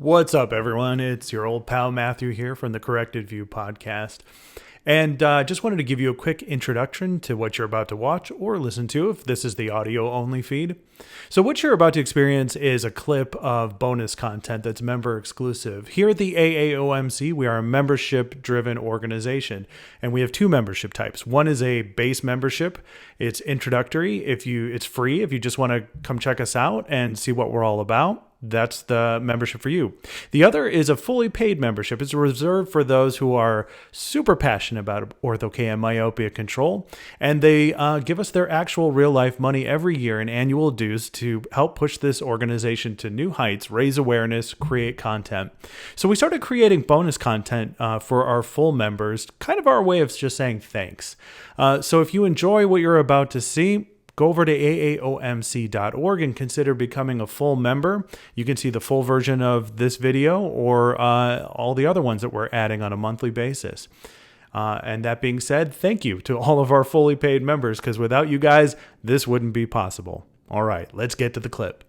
What's up, everyone? It's your old pal Matthew here from the Corrected View podcast. And just wanted to give you a quick introduction to what you're about to watch or listen to if this is the audio only feed. So what you're about to experience is a clip of bonus content that's member exclusive. Here at the AAOMC, we are a membership driven organization, and we have two membership types. One is a base membership. It's introductory. It's free if you just want to come check us out and see what we're all about. That's the membership for you. The other is a fully paid membership. It's reserved for those who are super passionate about ortho-K and myopia control, and they give us their actual real-life money every year in annual dues to help push this organization to new heights, raise awareness, create content. So we started creating bonus content for our full members, kind of our way of just saying thanks. So if you enjoy what you're about to see, go over to aaomc.org and consider becoming a full member. You can see the full version of this video or all the other ones that we're adding on a monthly basis. And that being said, thank you to all of our fully paid members, because without you guys, this wouldn't be possible. All right, let's get to the clip.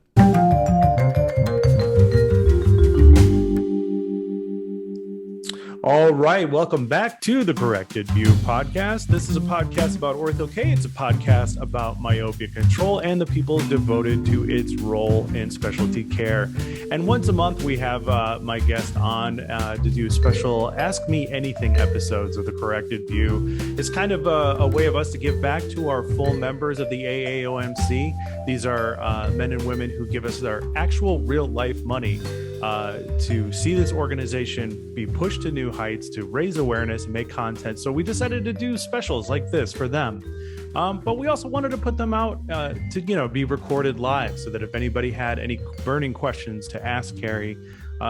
All right, welcome back to the Corrected View podcast. This is a podcast about ortho-K. It's a podcast about myopia control and the people devoted to its role in specialty care. And once a month, we have my guest on to do special Ask Me Anything episodes of the Corrected View. It's kind of a way of us to give back to our full members of the AAOMC. These are men and women who give us their actual real life money to see this organization be pushed to new heights, to raise awareness and make content. So we decided to do specials like this for them. But we also wanted to put them out to be recorded live, so that if anybody had any burning questions to ask Cary,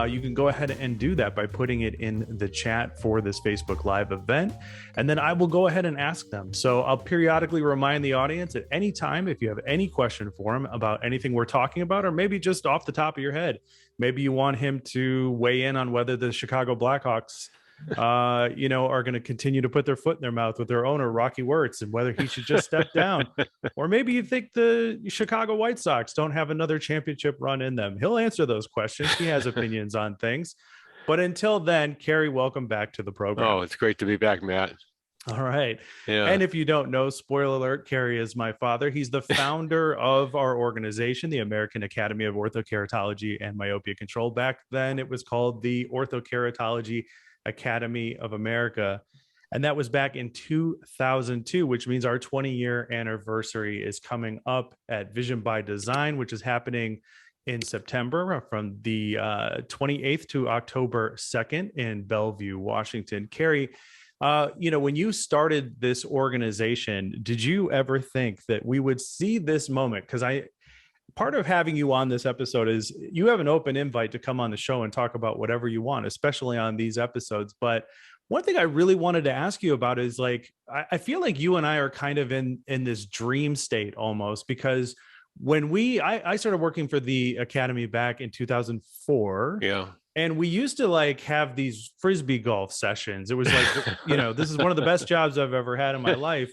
you can go ahead and do that by putting it in the chat for this Facebook Live event. And then I will go ahead and ask them. So I'll periodically remind the audience at any time, if you have any question for him about anything we're talking about, or maybe just off the top of your head, maybe you want him to weigh in on whether the Chicago Blackhawks are going to continue to put their foot in their mouth with their owner, Rocky Wirtz, and whether he should just step down. Or maybe you think the Chicago White Sox don't have another championship run in them. He'll answer those questions. He has opinions on things. But until then, Cary, welcome back to the program. Oh, it's great to be back, Matt. All right. Yeah. And if you don't know, spoiler alert, Cary is my father. He's the founder of our organization, the American Academy of Orthokeratology and Myopia Control. Back then, it was called the Orthokeratology Academy of America. And that was back in 2002, which means our 20-year anniversary is coming up at Vision by Design, which is happening in September from the 28th to October 2nd in Bellevue, Washington. Cary, when you started this organization, did you ever think that we would see this moment? Because part of having you on this episode is you have an open invite to come on the show and talk about whatever you want, especially on these episodes. But one thing I really wanted to ask you about is, like, I feel like you and I are kind of in this dream state almost, because when I started working for the Academy back in 2004. Yeah. And we used to have these Frisbee golf sessions. It was like, this is one of the best jobs I've ever had in my life.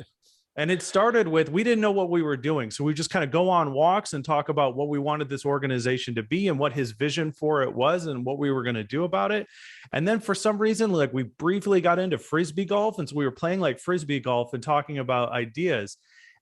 And it started with, we didn't know what we were doing. So we just kind of go on walks and talk about what we wanted this organization to be and what his vision for it was and what we were going to do about it. And then for some reason, we briefly got into Frisbee golf. And so we were playing Frisbee golf and talking about ideas.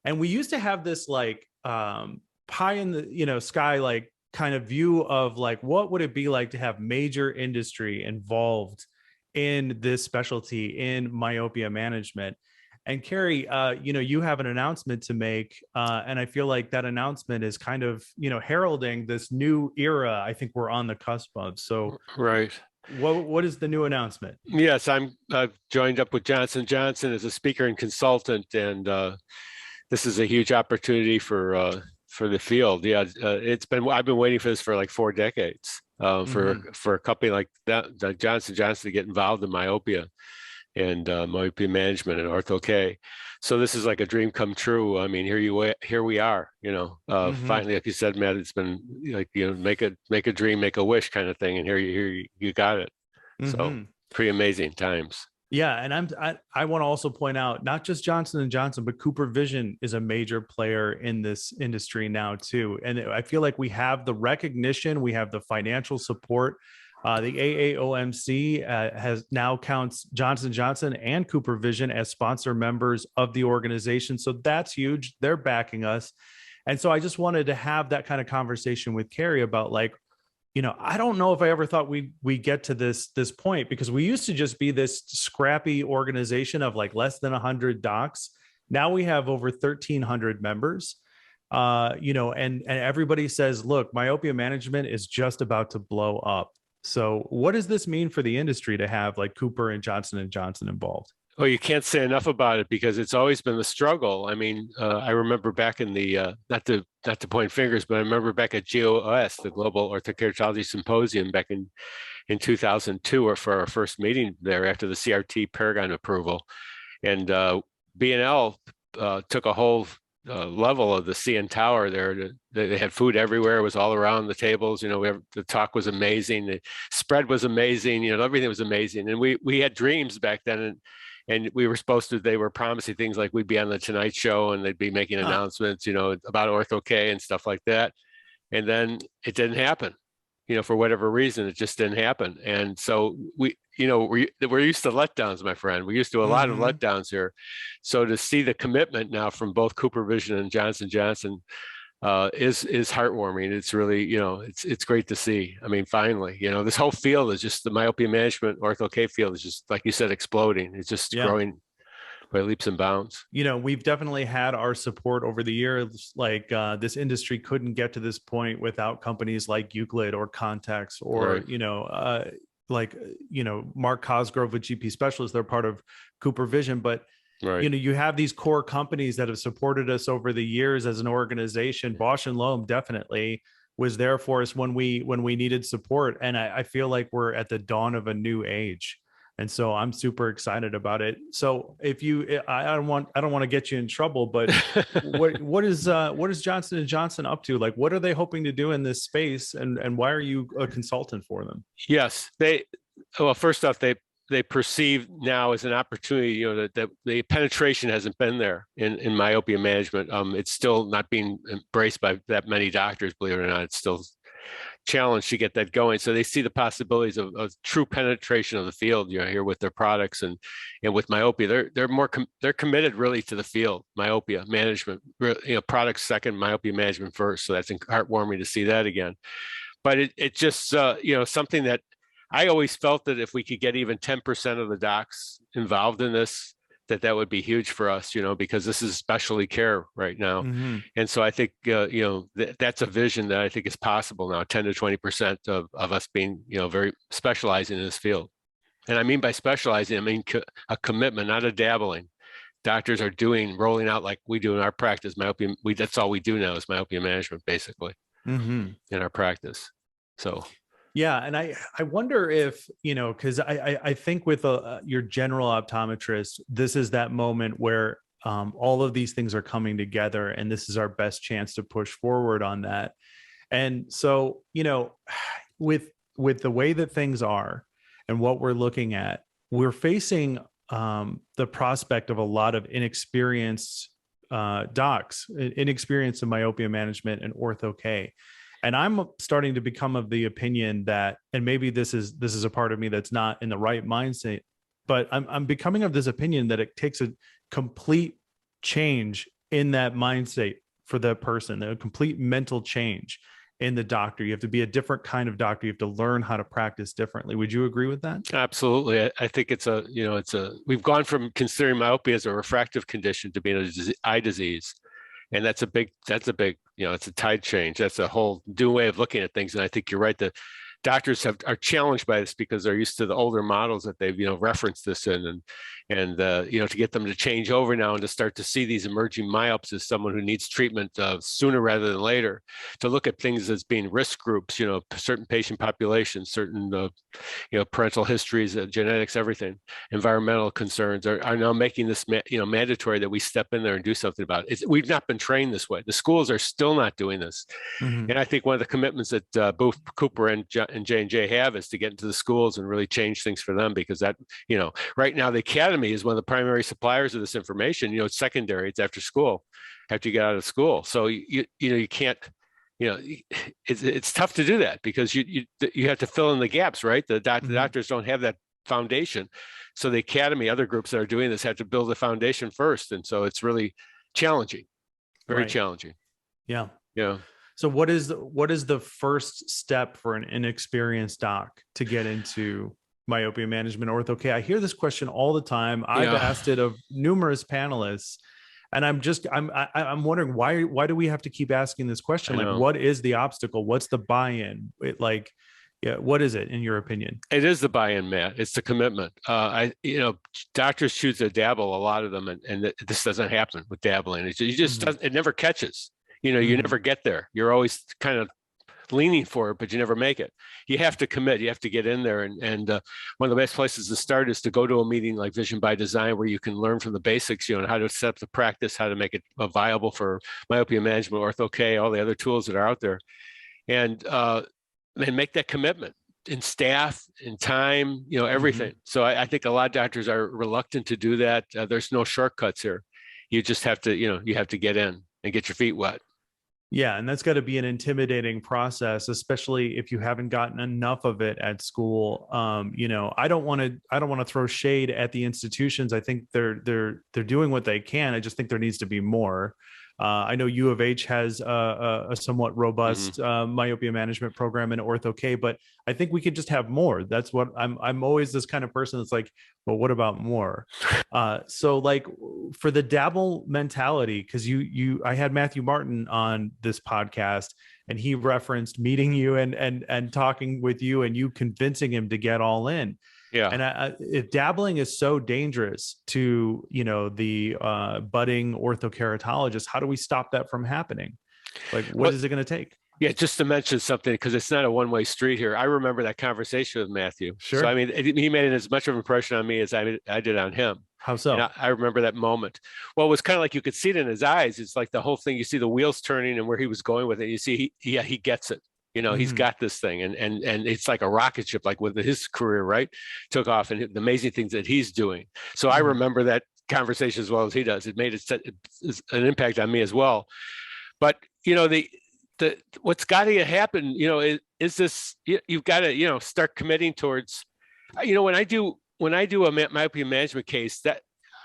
And we used to have this pie in the, sky, kind of view of what would it be like to have major industry involved in this specialty in myopia management. And Cary, you have an announcement to make, and I feel like that announcement is kind of, heralding this new era I think we're on the cusp of. So, right. What is the new announcement? Yes, I've joined up with Johnson & Johnson as a speaker and consultant, and this is a huge opportunity for the field. Yeah, I've been waiting for this for 4 decades for a company like that, like Johnson & Johnson, to get involved in myopia and myopia management and ortho-K. So this is like a dream come true. I mean, here we are, finally, like you said, Matt, it's been make a dream, make a wish kind of thing. And here you got it. So pretty amazing times. Yeah, and I want to also point out, not just Johnson & Johnson, but Cooper Vision is a major player in this industry now too. And I feel like we have the recognition, we have the financial support The AAOMC has now counts Johnson & Johnson and CooperVision as sponsor members of the organization. So that's huge. They're backing us. And so I just wanted to have that kind of conversation with Cary about like, I don't know if I ever thought we get to this point, because we used to just be this scrappy organization of like less than 100 docs. Now we have over 1,300 members. And everybody says, look, myopia management is just about to blow up. So what does this mean for the industry to have like Cooper and Johnson & Johnson involved? Well, you can't say enough about it because it's always been the struggle. I mean, I remember back in the not to point fingers, but I remember back at GOS, the Global Orthokeratology Symposium, back in 2002, or for our first meeting there after the CRT Paragon approval, and B&L took a whole level of the CN Tower there. They had food everywhere. It was all around the tables. The talk was amazing. The spread was amazing. Everything was amazing. And we had dreams back then. And we were they were promising things like we'd be on the Tonight Show and they'd be making announcements, about Ortho-K and stuff like that. And then it didn't happen, for whatever reason, it just didn't happen. And so we're used to letdowns, my friend. We're used to a lot of letdowns here. So to see the commitment now from both CooperVision and Johnson & Johnson is heartwarming. It's really, it's great to see. I mean, finally, this whole field is just the myopia management Ortho-K field is just, like you said, exploding. It's just growing by leaps and bounds. We've definitely had our support over the years. Like this industry couldn't get to this point without companies like Euclid or Context or, Mark Cosgrove with GP Specialists. They're part of CooperVision, but you have these core companies that have supported us over the years as an organization. Bausch and Lomb definitely was there for us when we needed support. And I feel like we're at the dawn of a new age. And so I'm super excited about it. So I don't want to get you in trouble, but what is Johnson & Johnson up to? Like, what are they hoping to do in this space? And why are you a consultant for them? Yes, first off, they perceive now as an opportunity, that the penetration hasn't been there in myopia management. It's still not being embraced by that many doctors, believe it or not. It's still challenged to get that going. So they see the possibilities of true penetration of the field, here with their products and with myopia. They're committed really to the field, myopia management, products second, myopia management first. So that's heartwarming to see that again. But it just, something that I always felt that if we could get even 10% of the docs involved in this, that would be huge for us, because this is specialty care right now. Mm-hmm. And so I think, that's a vision that I think is possible now, 10 to 20% of us being, very specializing in this field. And I mean by specializing, I mean a commitment, not a dabbling. Doctors are rolling out like we do in our practice. Myopia, that's all we do now is myopia management, basically, in our practice. So. Yeah. And I wonder if, because I think with your general optometrist, this is that moment where all of these things are coming together and this is our best chance to push forward on that. And so, with the way that things are and what we're looking at, we're facing the prospect of a lot of inexperienced docs, inexperienced in myopia management and Ortho-K. And I'm starting to become of the opinion that, and maybe this is a part of me that's not in the right mindset, but I'm becoming of this opinion that it takes a complete change in that mindset for the person, a complete mental change in the doctor. You have to be a different kind of doctor. You have to learn how to practice differently. Would you agree with that? Absolutely. I think we've gone from considering myopia as a refractive condition to being an eye disease. And that's a big, it's a tide change. That's a whole new way of looking at things. And I think you're right. The doctors are challenged by this because they're used to the older models that they've, referenced this in, and to get them to change over now and to start to see these emerging myopes as someone who needs treatment sooner rather than later, to look at things as being risk groups, certain patient populations, certain, parental histories, genetics, everything, environmental concerns are now making this, mandatory that we step in there and do something about it. We've not been trained this way. The schools are still not doing this. Mm-hmm. And I think one of the commitments that both Cooper and J&J have is to get into the schools and really change things for them, because that, right now the academy is one of the primary suppliers of this information. It's secondary, it's after school, after you get out of school. So you can't you know, it's tough to do that because you have to fill in the gaps, right? The doctors don't have that foundation. So the academy, other groups that are doing this have to build the foundation first. And so it's really challenging, very challenging. Yeah. Yeah. So what is the first step for an inexperienced doc to get into myopia management ortho-K? I hear this question all the time. I've asked it of numerous panelists, and I'm wondering why do we have to keep asking this question? Like, what is the obstacle? What's the buy-in? What is it in your opinion? It is the buy-in, Matt. It's the commitment. Doctors choose to dabble, a lot of them, and this doesn't happen with dabbling. It never catches. You never get there. You're always kind of leaning for it, but you never make it. You have to commit. You have to get in there. And one of the best places to start is to go to a meeting like Vision by Design, where you can learn from the basics, how to set up the practice, how to make it viable for myopia management, ortho-K, all the other tools that are out there, and make that commitment in staff, in time, everything. So I think a lot of doctors are reluctant to do that. There's no shortcuts here. You just have to, you have to get in and get your feet wet. Yeah, and that's got to be an intimidating process, especially if you haven't gotten enough of it at school. I don't want to throw shade at the institutions. I think they're doing what they can. I just think there needs to be more. I know U of H has a somewhat robust myopia management program in ortho-K, but I think we could just have more. That's what I'm always this kind of person that's like, well, what about more? So like for the dabble mentality, because I had Matthew Martin on this podcast, and he referenced meeting you and talking with you and you convincing him to get all in. Yeah. And if dabbling is so dangerous to, the budding orthokeratologist, how do we stop that from happening? Like, what is it going to take? Yeah, just to mention something, because it's not a one-way street here. I remember that conversation with Matthew. Sure. So, I mean, he made as much of an impression on me as I did on him. How so? And I remember that moment. Well, it was kind of like you could see it in his eyes. It's like the whole thing, you see the wheels turning and where he was going with it. You see, he gets it. He's got this thing, and it's like a rocket ship, like with his career, right? Took off, and the amazing things that he's doing. So I remember that conversation as well as he does. It made an impact on me as well. But what's got to happen, is this. You've got to start committing towards. When I do a myopia management case,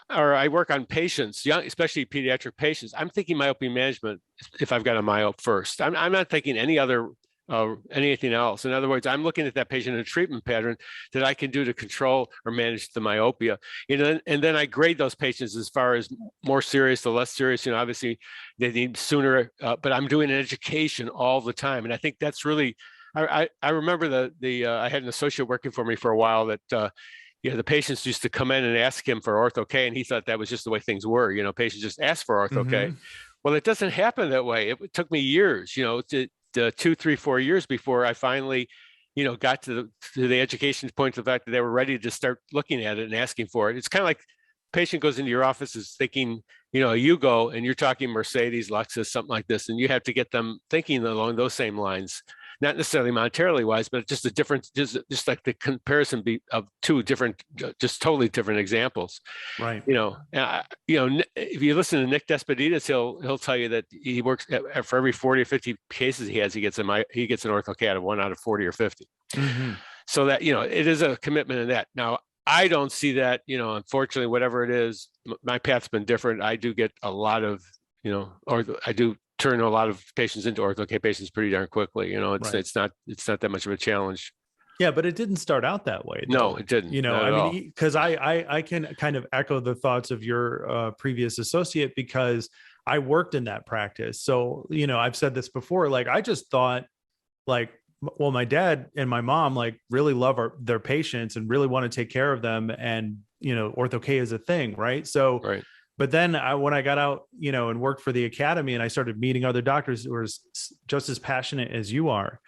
or I work on patients, young, especially pediatric patients, I'm thinking myopia management if I've got a myope first. I'm not thinking anything else. In other words, I'm looking at that patient in a treatment pattern that I can do to control or manage the myopia. And then I grade those patients as far as more serious to less serious. Obviously they need sooner, but I'm doing an education all the time. And I think that's really, I remember I had an associate working for me for a while that, the patients used to come in and ask him for ortho-K, and he thought that was just the way things were. Patients just ask for ortho-K. Well, it doesn't happen that way. It took me years, 2, 3, 4 years before I finally, got to the education point of the fact that they were ready to start looking at it and asking for it. It's kind of like patient goes into your office is thinking, you go and you're talking Mercedes, Lexus, something like this, and you have to get them thinking along those same lines. Not necessarily monetarily wise, but just a different, just like the comparison of two different, just totally different examples. Right. If you listen to Nick Despeditas, he'll tell you that he works for every 40 or 50 cases he has, he gets an ortho-K out of 1 out of 40 or 50. So that, it is a commitment in that. Now, I don't see that, unfortunately, whatever it is, my path's been different. I do get a lot of, or I do turn a lot of patients into ortho-K patients pretty darn quickly. It's not that much of a challenge. Yeah, but it didn't start out that way, though. No, it didn't. Because I can kind of echo the thoughts of your previous associate, because I worked in that practice. So, I've said this before, like, I just thought well, my dad and my mom really love their patients and really want to take care of them. And, ortho-K is a thing. Right. So, right. But then when I got out, and worked for the academy, and I started meeting other doctors who were just as passionate as you are.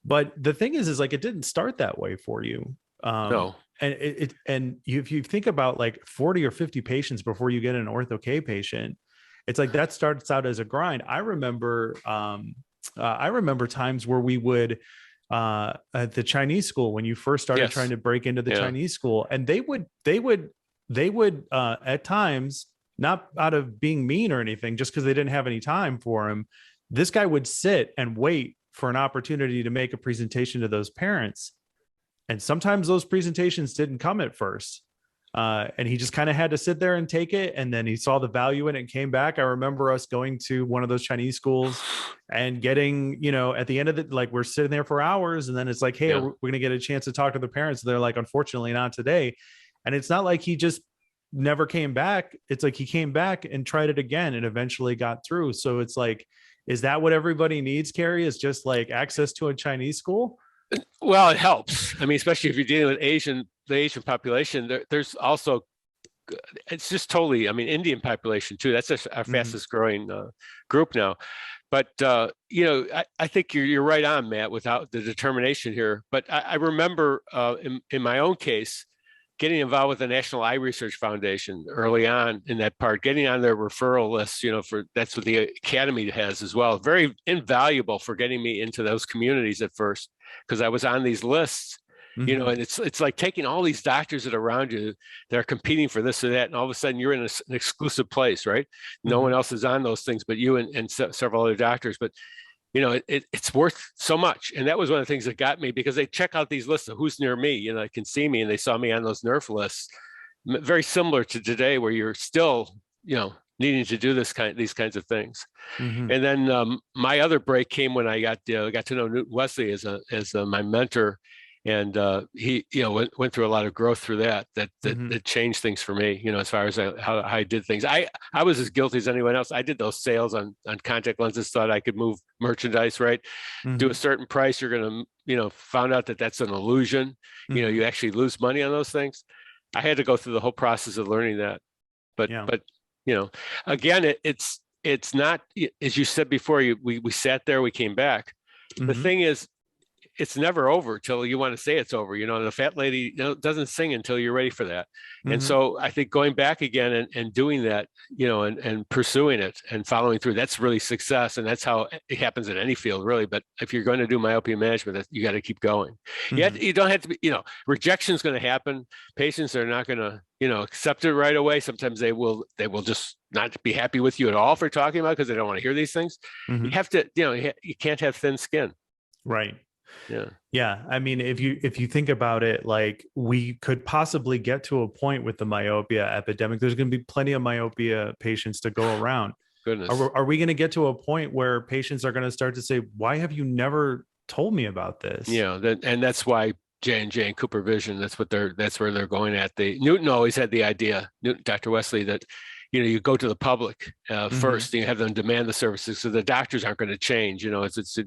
But the thing is it didn't start that way for you. No. And if you think about 40 or 50 patients before you get an ortho-K patient, it's like that starts out as a grind. I remember times where we would at the Chinese school, when you first started trying to break into the Chinese school, and they would at times, not out of being mean or anything, just because they didn't have any time for him, this guy would sit and wait for an opportunity to make a presentation to those parents. And sometimes those presentations didn't come at first. And he just kind of had to sit there and take it. And then he saw the value in it and came back. I remember us going to one of those Chinese schools and getting, at the end of it, like we're sitting there for hours. And then it's like, hey, we're going to get a chance to talk to the parents. They're like, unfortunately, not today. And it's not like he just never came back. It's like he came back and tried it again and eventually got through. So it's like, is that what everybody needs, Cary? Is just like access to a Chinese school? Well, it helps. I mean, especially if you're dealing with the Asian population, there's also, it's just totally, I mean, Indian population too. That's our fastest growing group now. But, I think you're right on, Matt, without the determination here. But I remember in my own case, getting involved with the National Eye Research Foundation early on in that part, getting on their referral list, that's what the Academy has as well. Very invaluable for getting me into those communities at first, because I was on these lists, and it's like taking all these doctors that are around you that are competing for this or that, and all of a sudden you're in an exclusive place, right? No one else is on those things but you and several other doctors. But it's worth so much. And that was one of the things that got me, because they check out these lists of who's near me, can see me, and they saw me on those NERF lists. Very similar to today, where you're still, needing to do these kinds of things. And then my other break came when I got to know Newton Wesley as my mentor. And he, went through a lot of growth through that changed things for me, as far as how I did things. I was as guilty as anyone else. I did those sales on contact lenses, thought I could move merchandise, right? Do a certain price, you're going to, found out that that's an illusion. You actually lose money on those things. I had to go through the whole process of learning that. But again, it's not, as you said before, we sat there, we came back. The thing is, it's never over till you want to say it's over. The fat lady doesn't sing until you're ready for that. And so I think going back again and doing that, and pursuing it and following through, that's really success. And that's how it happens in any field, really. But if you're going to do myopia management, you got to keep going. You don't have to be, rejection is going to happen. Patients are not going to, accept it right away. Sometimes they will just not be happy with you at all for talking about it, because they don't want to hear these things. You have to, you can't have thin skin. Right. Yeah. I mean, if you think about it, like we could possibly get to a point with the myopia epidemic. There's going to be plenty of myopia patients to go around. Goodness. Are we going to get to a point where patients are going to start to say, why have you never told me about this? Yeah. And that's why J&J and Cooper Vision, that's where they're going at. Newton always had the idea, Dr. Wesley, that you go to the public first, and you have them demand the services, so the doctors aren't going to change.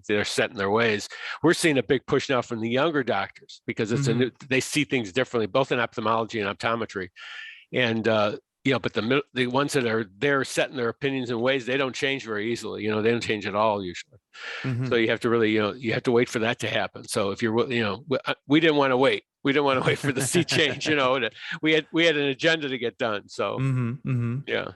They're set in their ways. We're seeing a big push now from the younger doctors, because it's they see things differently, both in ophthalmology and optometry. And but the ones that are there set in their opinions and ways, they don't change very easily. They don't change at all usually. So you have to really, you have to wait for that to happen. So if you're, we didn't want to wait. We didn't want to wait for the sea change. We had an agenda to get done. So yeah.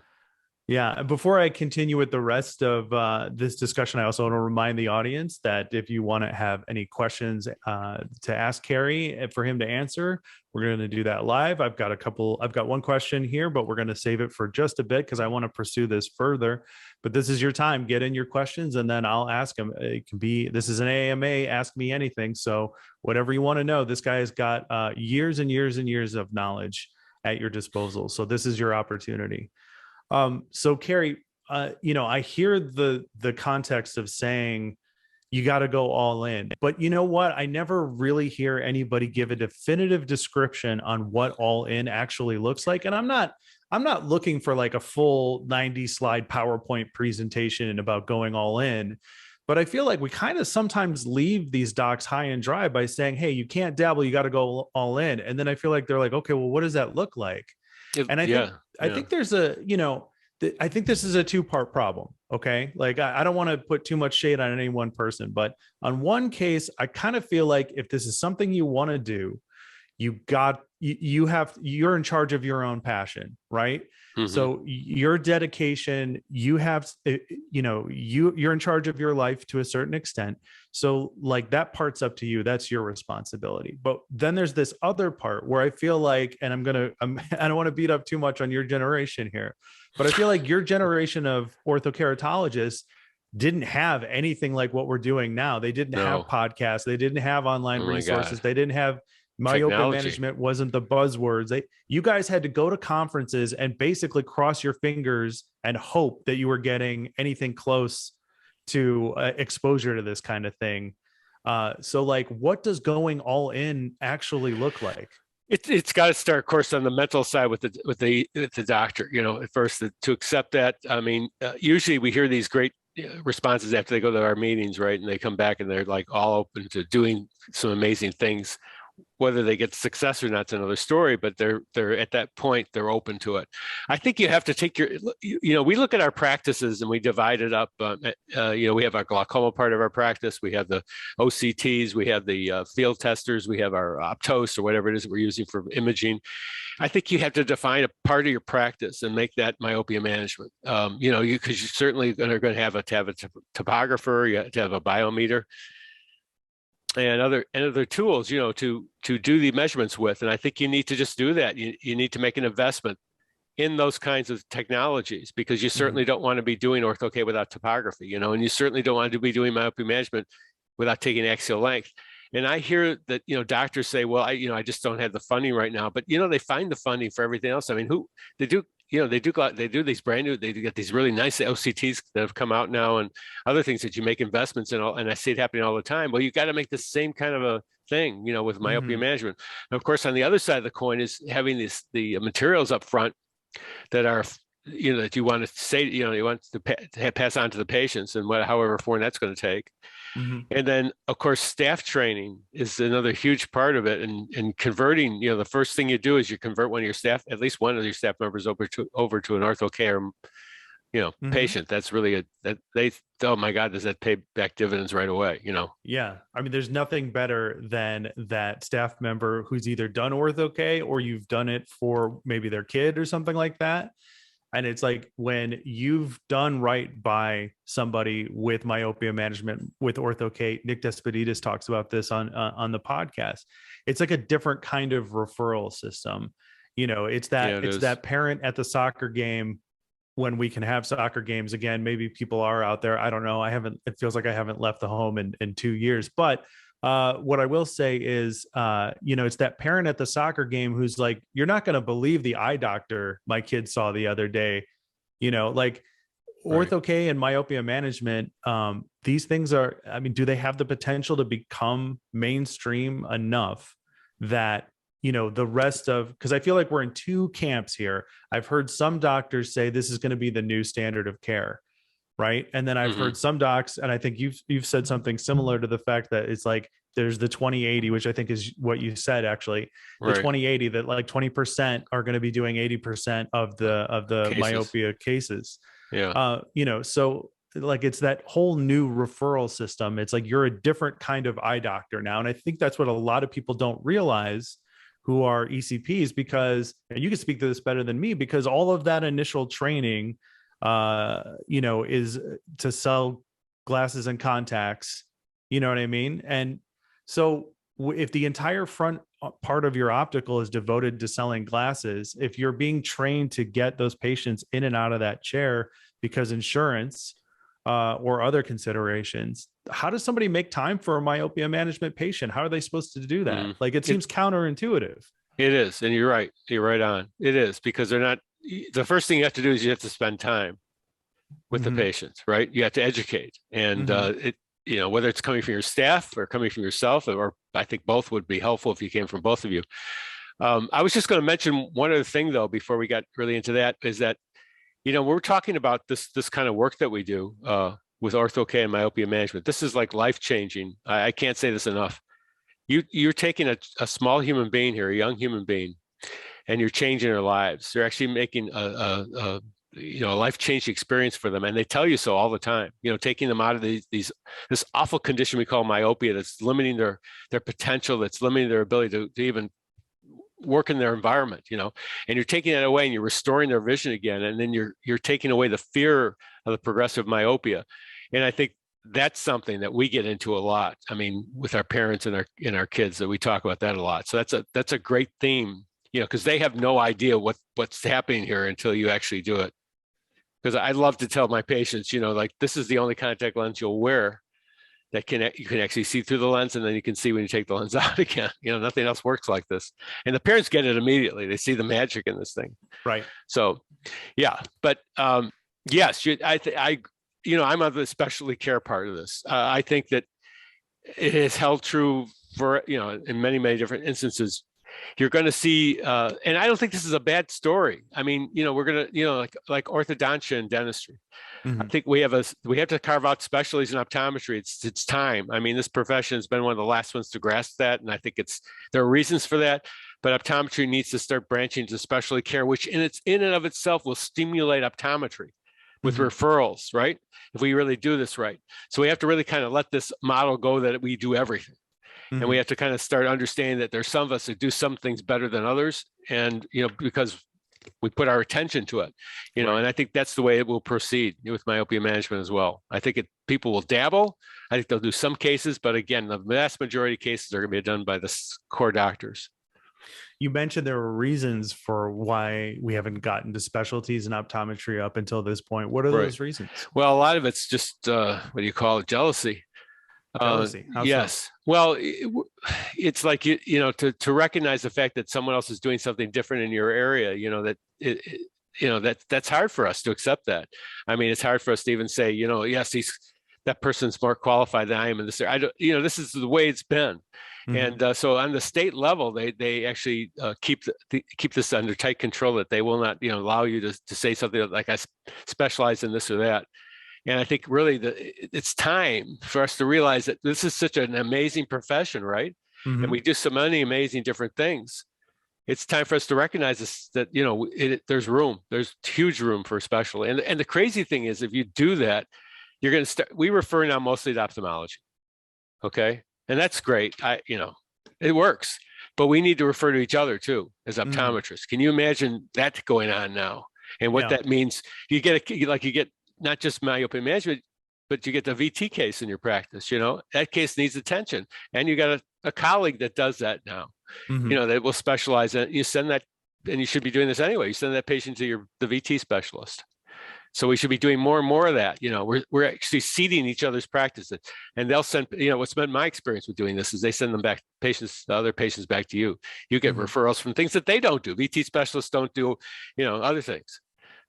Yeah. And before I continue with the rest of this discussion, I also want to remind the audience that if you want to have any questions to ask Cary for him to answer, we're going to do that live. I've got one question here, but we're going to save it for just a bit because I want to pursue this further. But this is your time. Get in your questions and then I'll ask him. This is an AMA, ask me anything. So whatever you want to know, this guy has got years and years and years of knowledge at your disposal. So this is your opportunity. So Cary, I hear the context of saying you got to go all in, but you know what? I never really hear anybody give a definitive description on what all in actually looks like. And I'm not looking for like a full 90 slide PowerPoint presentation about going all in, but I feel like we kind of sometimes leave these docs high and dry by saying, hey, you can't dabble, you got to go all in. And then I feel like they're like, okay, well, what does that look like? And I think there's I think this is a two-part problem. Okay. Like I don't want to put too much shade on any one person, but on one case, I kind of feel like if this is something you want to do, you're in charge of your own passion, right? So your dedication, you're in charge of your life to a certain extent. So like that part's up to you. That's your responsibility. But then there's this other part where I feel like, and I don't want to beat up too much on your generation here, but I feel like your generation of orthokeratologists, didn't have anything like what we're doing now. They didn't have No. podcasts. They didn't have online Oh my God. resources. They didn't have myopia Technology. management wasn't the buzzwords. You guys had to go to conferences and basically cross your fingers and hope that you were getting anything close to exposure to this kind of thing. So like, what does going all in actually look like? It's got to start, of course, on the mental side with the doctor. At first to accept that. I mean, usually we hear these great responses after they go to our meetings, right? And they come back and they're like all open to doing some amazing things. Whether they get success or not is another story, but they're at that point, they're open to it. I think you have to take we look at our practices and we divide it up. We have our glaucoma part of our practice. We have the OCTs, we have the field testers, we have our optos or whatever it is that we're using for imaging. I think you have to define a part of your practice and make that myopia management. Because you certainly are going to have a topographer, you have to have a biometer, and other tools, to do the measurements with. And I think you need to just do that. You need to make an investment in those kinds of technologies, because you certainly don't want to be doing ortho-K without topography, and you certainly don't want to be doing myopia management without taking axial length. And I hear that, doctors say, well, I just don't have the funding right now, but they find the funding for everything else. I mean, they do these brand new, they get these really nice OCTs that have come out now and other things that you make investments in, and I see it happening all the time. Well, you got to make the same kind of a thing, with myopia management. And of course, on the other side of the coin is having the materials up front that are, that you want to say, you want to pass on to the patients, and however foreign that's going to take. And then, of course, staff training is another huge part of it. And converting, the first thing you do is you convert at least one of your staff members over to an ortho-K or, patient. That's really oh my God, does that pay back dividends right away? Yeah. I mean, there's nothing better than that staff member who's either done ortho-K or you've done it for maybe their kid or something like that. And it's like when you've done right by somebody with myopia management with ortho-K, Nick Despeditis talks about this on the podcast. It's like a different kind of referral system. It's that parent at the soccer game, when we can have soccer games again. Maybe people are out there. I don't know. It feels like I haven't left the home in 2 years, but what I will say is, it's that parent at the soccer game who's like, you're not going to believe the eye doctor my kid saw the other day, like ortho-K and myopia management. These things are, I mean, do they have the potential to become mainstream enough that, the rest of, because I feel like we're in two camps here. I've heard some doctors say this is going to be the new standard of care. Right. And then I've heard some docs, and I think you've said something similar to the fact that it's like there's the 20/80, which I think is what you said, actually, the 20/80, that like 20% are going to be doing 80% of the cases. Myopia cases. Yeah. So like it's that whole new referral system. It's like you're a different kind of eye doctor now. And I think that's what a lot of people don't realize who are ECPs, because, and you can speak to this better than me, because all of that initial training is to sell glasses and contacts, you know what I mean? And so if the entire front part of your optical is devoted to selling glasses, if you're being trained to get those patients in and out of that chair because insurance or other considerations, how does somebody make time for a myopia management patient? How are they supposed to do that? Like, it seems counterintuitive. It is. And you're right. You're right on. It is, because they're not, the first thing you have to do is you have to spend time with the patients, right? You have to educate, and whether it's coming from your staff or coming from yourself, or I think both would be helpful if you came from both of you. I was just going to mention one other thing though, before we got really into that, is that, we're talking about this kind of work that we do with ortho-K and myopia management. This is like life-changing. I can't say this enough. You're taking a small human being here, a young human being, and you're changing their lives. They're actually making a life-changing experience for them. And they tell you so all the time, taking them out of this awful condition we call myopia, that's limiting their potential, that's limiting their ability to even work in their environment, and you're taking that away and you're restoring their vision again. And then you're taking away the fear of the progressive myopia. And I think that's something that we get into a lot. I mean, with our parents and our kids, that we talk about that a lot. So that's a great theme, because they have no idea what's happening here until you actually do it. because I love to tell my patients, like this is the only contact lens you'll wear that you can actually see through the lens, and then you can see when you take the lens out again. Nothing else works like this. And the parents get it immediately. They see the magic in this thing. Right. So, yeah. But yes, I'm on the specialty care part of this. I think that it has held true for, in many, many different instances. You're going to see, and I don't think this is a bad story. I mean, we're going to, like orthodontia and dentistry. I think we have to carve out specialties in optometry. It's time. I mean, this profession has been one of the last ones to grasp that, and I think there are reasons for that. But optometry needs to start branching to specialty care, which in and of itself will stimulate optometry with referrals, right? If we really do this right. So we have to really kind of let this model go that we do everything. And we have to kind of start understanding that there's some of us that do some things better than others. And, because we put our attention to it, and I think that's the way it will proceed with myopia management as well. I think people will dabble. I think they'll do some cases, but again, the vast majority of cases are going to be done by the core doctors. You mentioned there were reasons for why we haven't gotten to specialties in optometry up until this point. What are those reasons? Well, a lot of it's just, what do you call it? Jealousy. Jealousy. Yes. So? Well, it's like, to recognize the fact that someone else is doing something different in your area, that's hard for us to accept that. I mean, it's hard for us to even say, yes, that person's more qualified than I am in this area. This is the way it's been. And so on the state level, they actually keep this under tight control, that they will not, allow you to say something like I specialize in this or that. And I think really it's time for us to realize that this is such an amazing profession, right? And we do so many amazing different things. It's time for us to recognize this, that, there's huge room for specialty. And the crazy thing is, if you do that, you're going to start, we refer now mostly to ophthalmology. Okay. And that's great. It works, but we need to refer to each other too, as optometrists. Can you imagine that going on now? And what that means? You get not just myopia management, but you get the VT case in your practice. That case needs attention, and you got a colleague that does that now. That will specialize in it. You send that, and you should be doing this anyway. You send that patient to the VT specialist. So we should be doing more and more of that. We're actually seeding each other's practices, and they'll send. What's been my experience with doing this is they send them back other patients back to you. You get referrals from things that they don't do. VT specialists don't do, other things.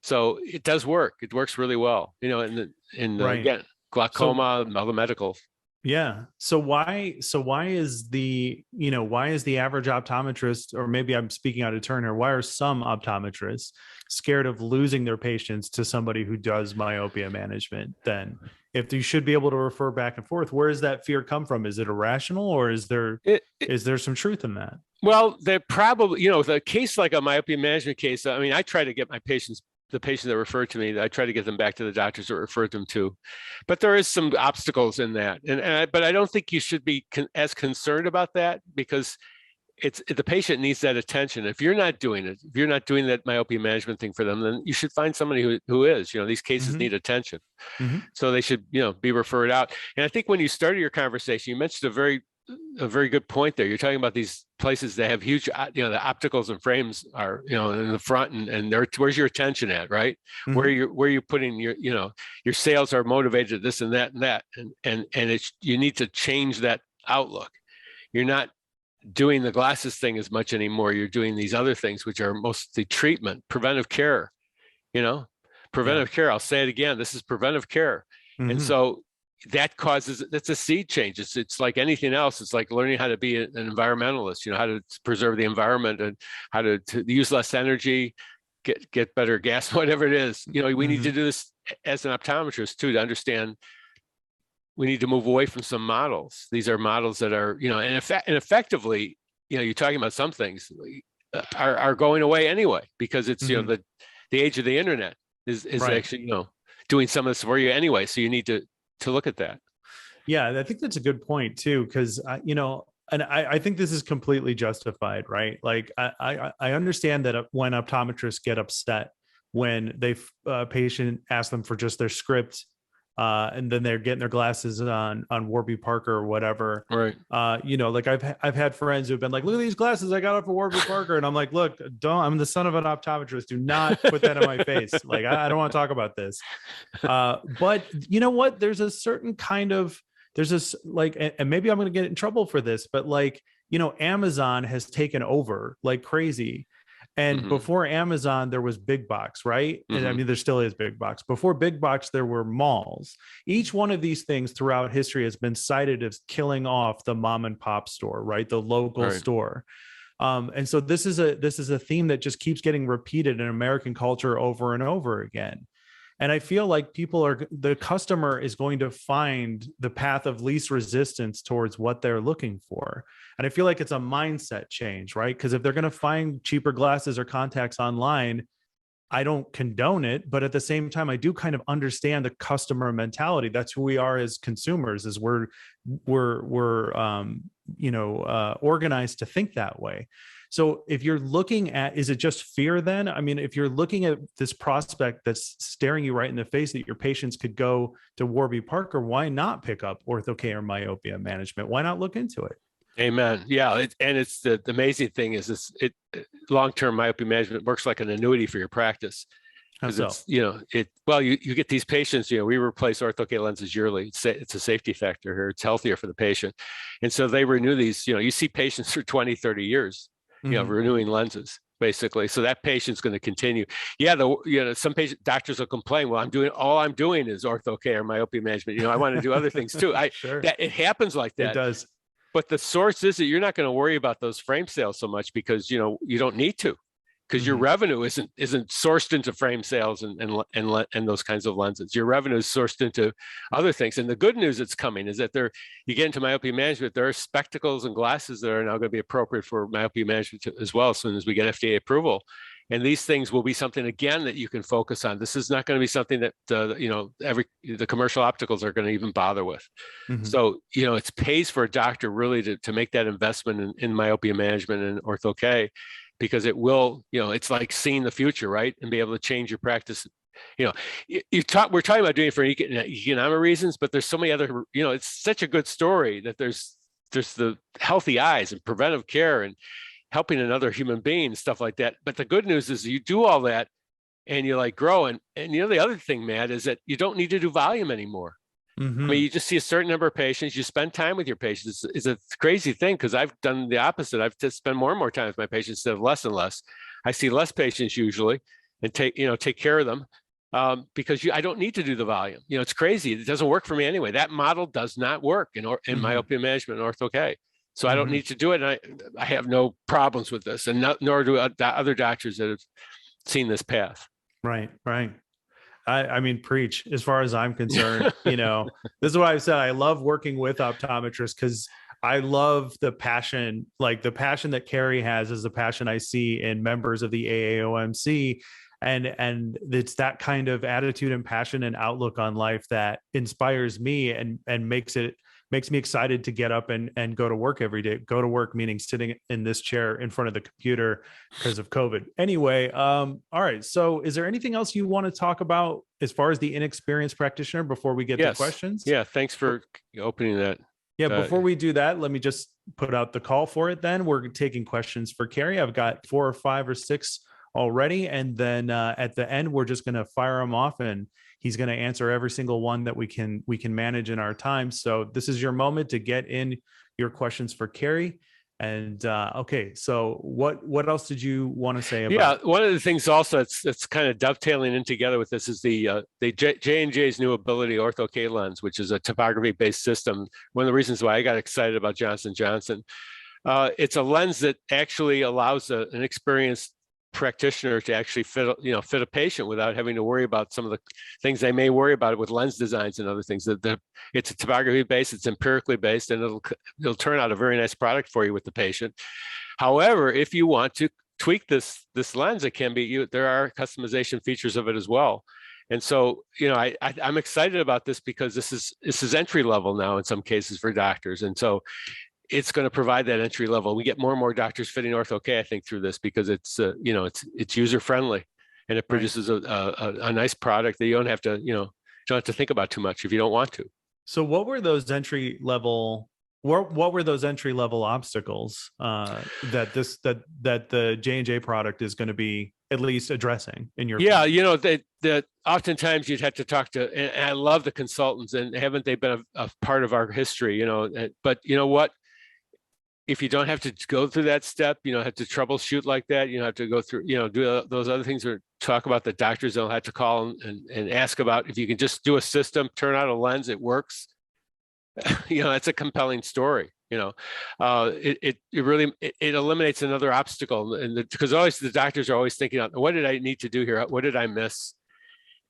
So it does work. It works really well, again, glaucoma, other medical. Yeah. So why is the average optometrist, or maybe I'm speaking out of turn here, why are some optometrists scared of losing their patients to somebody who does myopia management? Then if you should be able to refer back and forth, where does that fear come from? Is it irrational, or is there some truth in that? Well, they're probably, with a case like a myopia management case, I mean, I try to get the patients that refer to me, I try to get them back to the doctors that referred them to, but there is some obstacles in that. But I don't think you should be as concerned about that, because the patient needs that attention. If you're not doing it, if you're not doing that myopia management thing for them, then you should find somebody who is. These cases need attention. So they should, be referred out. And I think when you started your conversation, you mentioned a very good point there. You're talking about these places that have huge, the opticals and frames are, in the front, and where's your attention at, right? Where you're putting your sales are motivated, this and that and that, and you need to change that outlook. You're not doing the glasses thing as much anymore. You're doing these other things, which are mostly treatment, preventive care. Preventive care. I'll say it again. This is preventive care, and so that's a seed change. It's like anything else. It's like learning how to be an environmentalist, how to preserve the environment and how to use less energy, get better gas, whatever it is. We need to do this as an optometrist too, to understand we need to move away from some models. These are models that are, and effectively, you're talking about some things are going away anyway, because it's, the age of the internet is actually, doing some of this for you anyway. So you need to look at that. Yeah, I think that's a good point too, because and I think this is completely justified, right? Like I understand that when optometrists get upset when patient asks them for just their script and then they're getting their glasses on Warby Parker or whatever. Right. Like I've had friends who've been like, look at these glasses I got off of Warby Parker, and I'm like, look, I'm the son of an optometrist. Do not put that in my face. Like I don't want to talk about this. But you know what? There's a certain kind of there's this like, and maybe I'm going to get in trouble for this, but like, Amazon has taken over like crazy. And before Amazon, there was big box, right? And I mean, there still is big box. Before big box, there were malls. Each one of these things throughout history has been cited as killing off the mom and pop store, right? The local store. And so this is a theme that just keeps getting repeated in American culture over and over again. And I feel like the customer is going to find the path of least resistance towards what they're looking for. And I feel like it's a mindset change, right? Because if they're going to find cheaper glasses or contacts online, I don't condone it. But at the same time, I do kind of understand the customer mentality. That's who we are as consumers, is we're organized to think that way. So if you're looking at, is it just fear then? I mean, if you're looking at this prospect that's staring you right in the face that your patients could go to Warby Parker, why not pick up Ortho-K or Myopia Management? Why not look into it? Amen. Yeah. And it's the amazing thing is long-term myopia management works like an annuity for your practice. Because it's, you get these patients, we replace Ortho-K lenses yearly. It's a safety factor here. It's healthier for the patient. And so they renew these, you see patients for 20, 30 years. Renewing lenses basically. So that patient's going to continue. Yeah. Some doctors will complain, well, all I'm doing is Ortho-K or myopia management. I want to do other things too. Sure. That it happens like that. It does. But the source is that you're not going to worry about those frame sales so much because, you don't need to, because your revenue isn't sourced into frame sales and those kinds of lenses. Your revenue is sourced into other things. And the good news that's coming is that you get into myopia management, there are spectacles and glasses that are now going to be appropriate for myopia management as well, as soon as we get FDA approval. And these things will be something, again, that you can focus on. This is not going to be something that, the commercial opticals are going to even bother with. So, it pays for a doctor really to make that investment in myopia management and Ortho-K, because it will, it's like seeing the future, right? And be able to change your practice. We're talking about doing it for economic reasons, but there's so many other, it's such a good story that there's the healthy eyes and preventive care and helping another human being, stuff like that. But the good news is you do all that and you grow. And the other thing, Matt, is that you don't need to do volume anymore. I mean, you just see a certain number of patients, you spend time with your patients. It's a crazy thing, because I've done the opposite. I've just spent more and more time with my patients instead of less and less. I see less patients usually and take care of them because I don't need to do the volume. It's crazy. It doesn't work for me anyway. That model does not work in myopia management and Ortho-K. So I don't need to do it. And I have no problems with this, and nor do other doctors that have seen this path. Right. I mean, preach. As far as I'm concerned, this is what I've said. I love working with optometrists because I love the passion, like the passion that Cary has is the passion I see in members of the AAOMC. And it's that kind of attitude and passion and outlook on life that inspires me and makes me excited to get up and go to work every day. Go to work, meaning sitting in this chair in front of the computer because of COVID. Anyway, all right. So is there anything else you want to talk about as far as the inexperienced practitioner before we get to questions? Yeah. Thanks for opening that. Yeah. Before we do that, let me just put out the call for it. Then we're taking questions for Cary. I've got 4 or 5 or 6 already. And then at the end, we're just going to fire them off and he's going to answer every single one that we can manage in our time. So this is your moment to get in your questions for Cary. And okay, so what else did you want to say about? Yeah, one of the things also that's kind of dovetailing in together with this is the J&J's new Ability Ortho-K lens, which is a topography-based system. One of the reasons why I got excited about Johnson & Johnson. It's a lens that actually allows an experienced practitioner to actually fit a patient without having to worry about some of the things they may worry about with lens designs and other things. It's a topography based, it's empirically based, and it'll turn out a very nice product for you with the patient. However, if you want to tweak this lens, it can be there are customization features of it as well. And so, I'm excited about this because this is entry level now in some cases for doctors, and so it's going to provide that entry level. We get more and more doctors fitting Ortho-K, I think, through this because it's user friendly and it produces a nice product that you don't have to don't have to think about too much if you don't want to. So what were those entry level what were those entry level obstacles that the J&J product is going to be at least addressing in your Yeah, opinion? that oftentimes you'd have to talk to, and I love the consultants, and haven't they been a part of our history, but you know what? If you don't have to go through that step, you don't have to troubleshoot like that. You don't have to go through, do those other things, or talk about the doctors don't have to call and ask about. If you can just do a system, turn on a lens, it works. That's a compelling story. It really eliminates another obstacle, and because always the doctors are always thinking, what did I need to do here? What did I miss?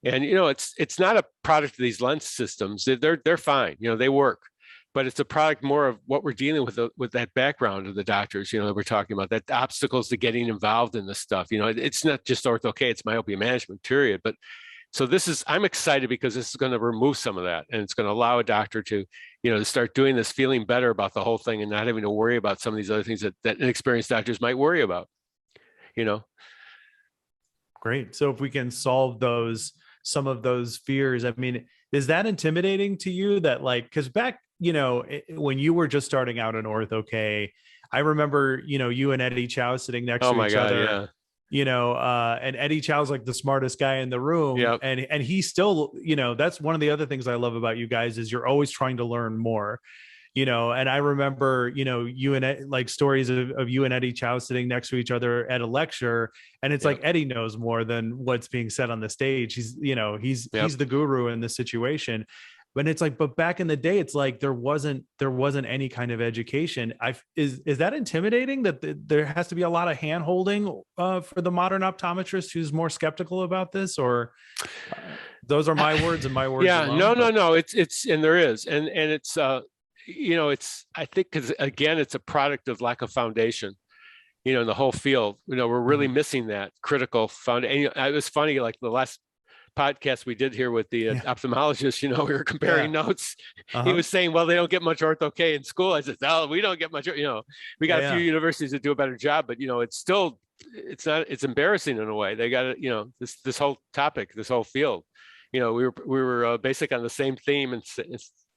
And it's not a product of these lens systems. They're fine. They work, but it's a product more of what we're dealing with that background of the doctors. That we're talking about, that obstacles to getting involved in this stuff. It's not just ortho-K, it's myopia management, period. But so I'm excited because this is going to remove some of that, and it's going to allow a doctor to, to start doing this, feeling better about the whole thing, and not having to worry about some of these other things that inexperienced doctors might worry about. Great. So if we can solve some of those fears, I mean, is that intimidating to you that because back, when you were just starting out in ortho-K, I remember, you and Eddie Chow sitting next to each other. Yeah. And Eddie Chow's like the smartest guy in the room. Yep. And he still, that's one of the other things I love about you guys is you're always trying to learn more, and I remember, you and like stories of you and Eddie Chow sitting next to each other at a lecture. And it's like Eddie knows more than what's being said on the stage. He's the guru in this situation. But it's like, but back in the day, it's like there wasn't any kind of education. Is that intimidating that there has to be a lot of hand holding for the modern optometrist who's more skeptical about this? Or those are my words and my words. Yeah, alone, no. It's and there is, and it's it's, I think, because again, it's a product of lack of foundation. In the whole field, we're really missing that critical foundation. It was funny, like the last podcast we did here with the ophthalmologist, we were comparing notes. He was saying, well, they don't get much ortho-K in school. I said, no, we don't get much, we got a few universities that do a better job, but it's still, it's embarrassing in a way. They got it, this whole topic, this whole field, we were basic on the same theme and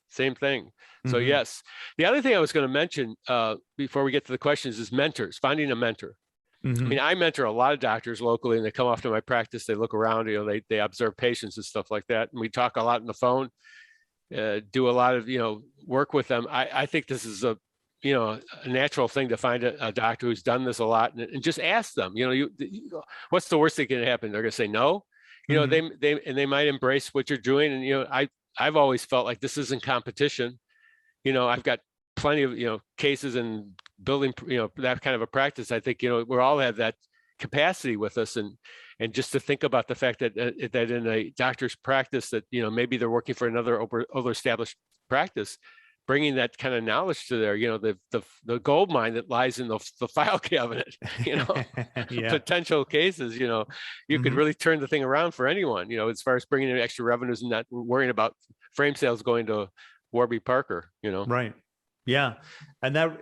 same thing. So yes, the other thing I was going to mention before we get to the questions is mentors, finding a mentor. I mean, I mentor a lot of doctors locally, and they come off to my practice. They look around, they observe patients and stuff like that. And we talk a lot on the phone, do a lot of, work with them. I think this is a natural thing to find a doctor who's done this a lot and just ask them, what's the worst that can happen? They're going to say no, they might embrace what you're doing. And, I've always felt like this isn't competition. I've got plenty of, cases and building, that kind of a practice. I think, we all have that capacity with us, and just to think about the fact that in a doctor's practice that, maybe they're working for another over established practice, bringing that kind of knowledge to their, the gold mine that lies in the file cabinet, potential cases, you could really turn the thing around for anyone, as far as bringing in extra revenues and not worrying about frame sales going to Warby Parker, Right. Yeah. And that,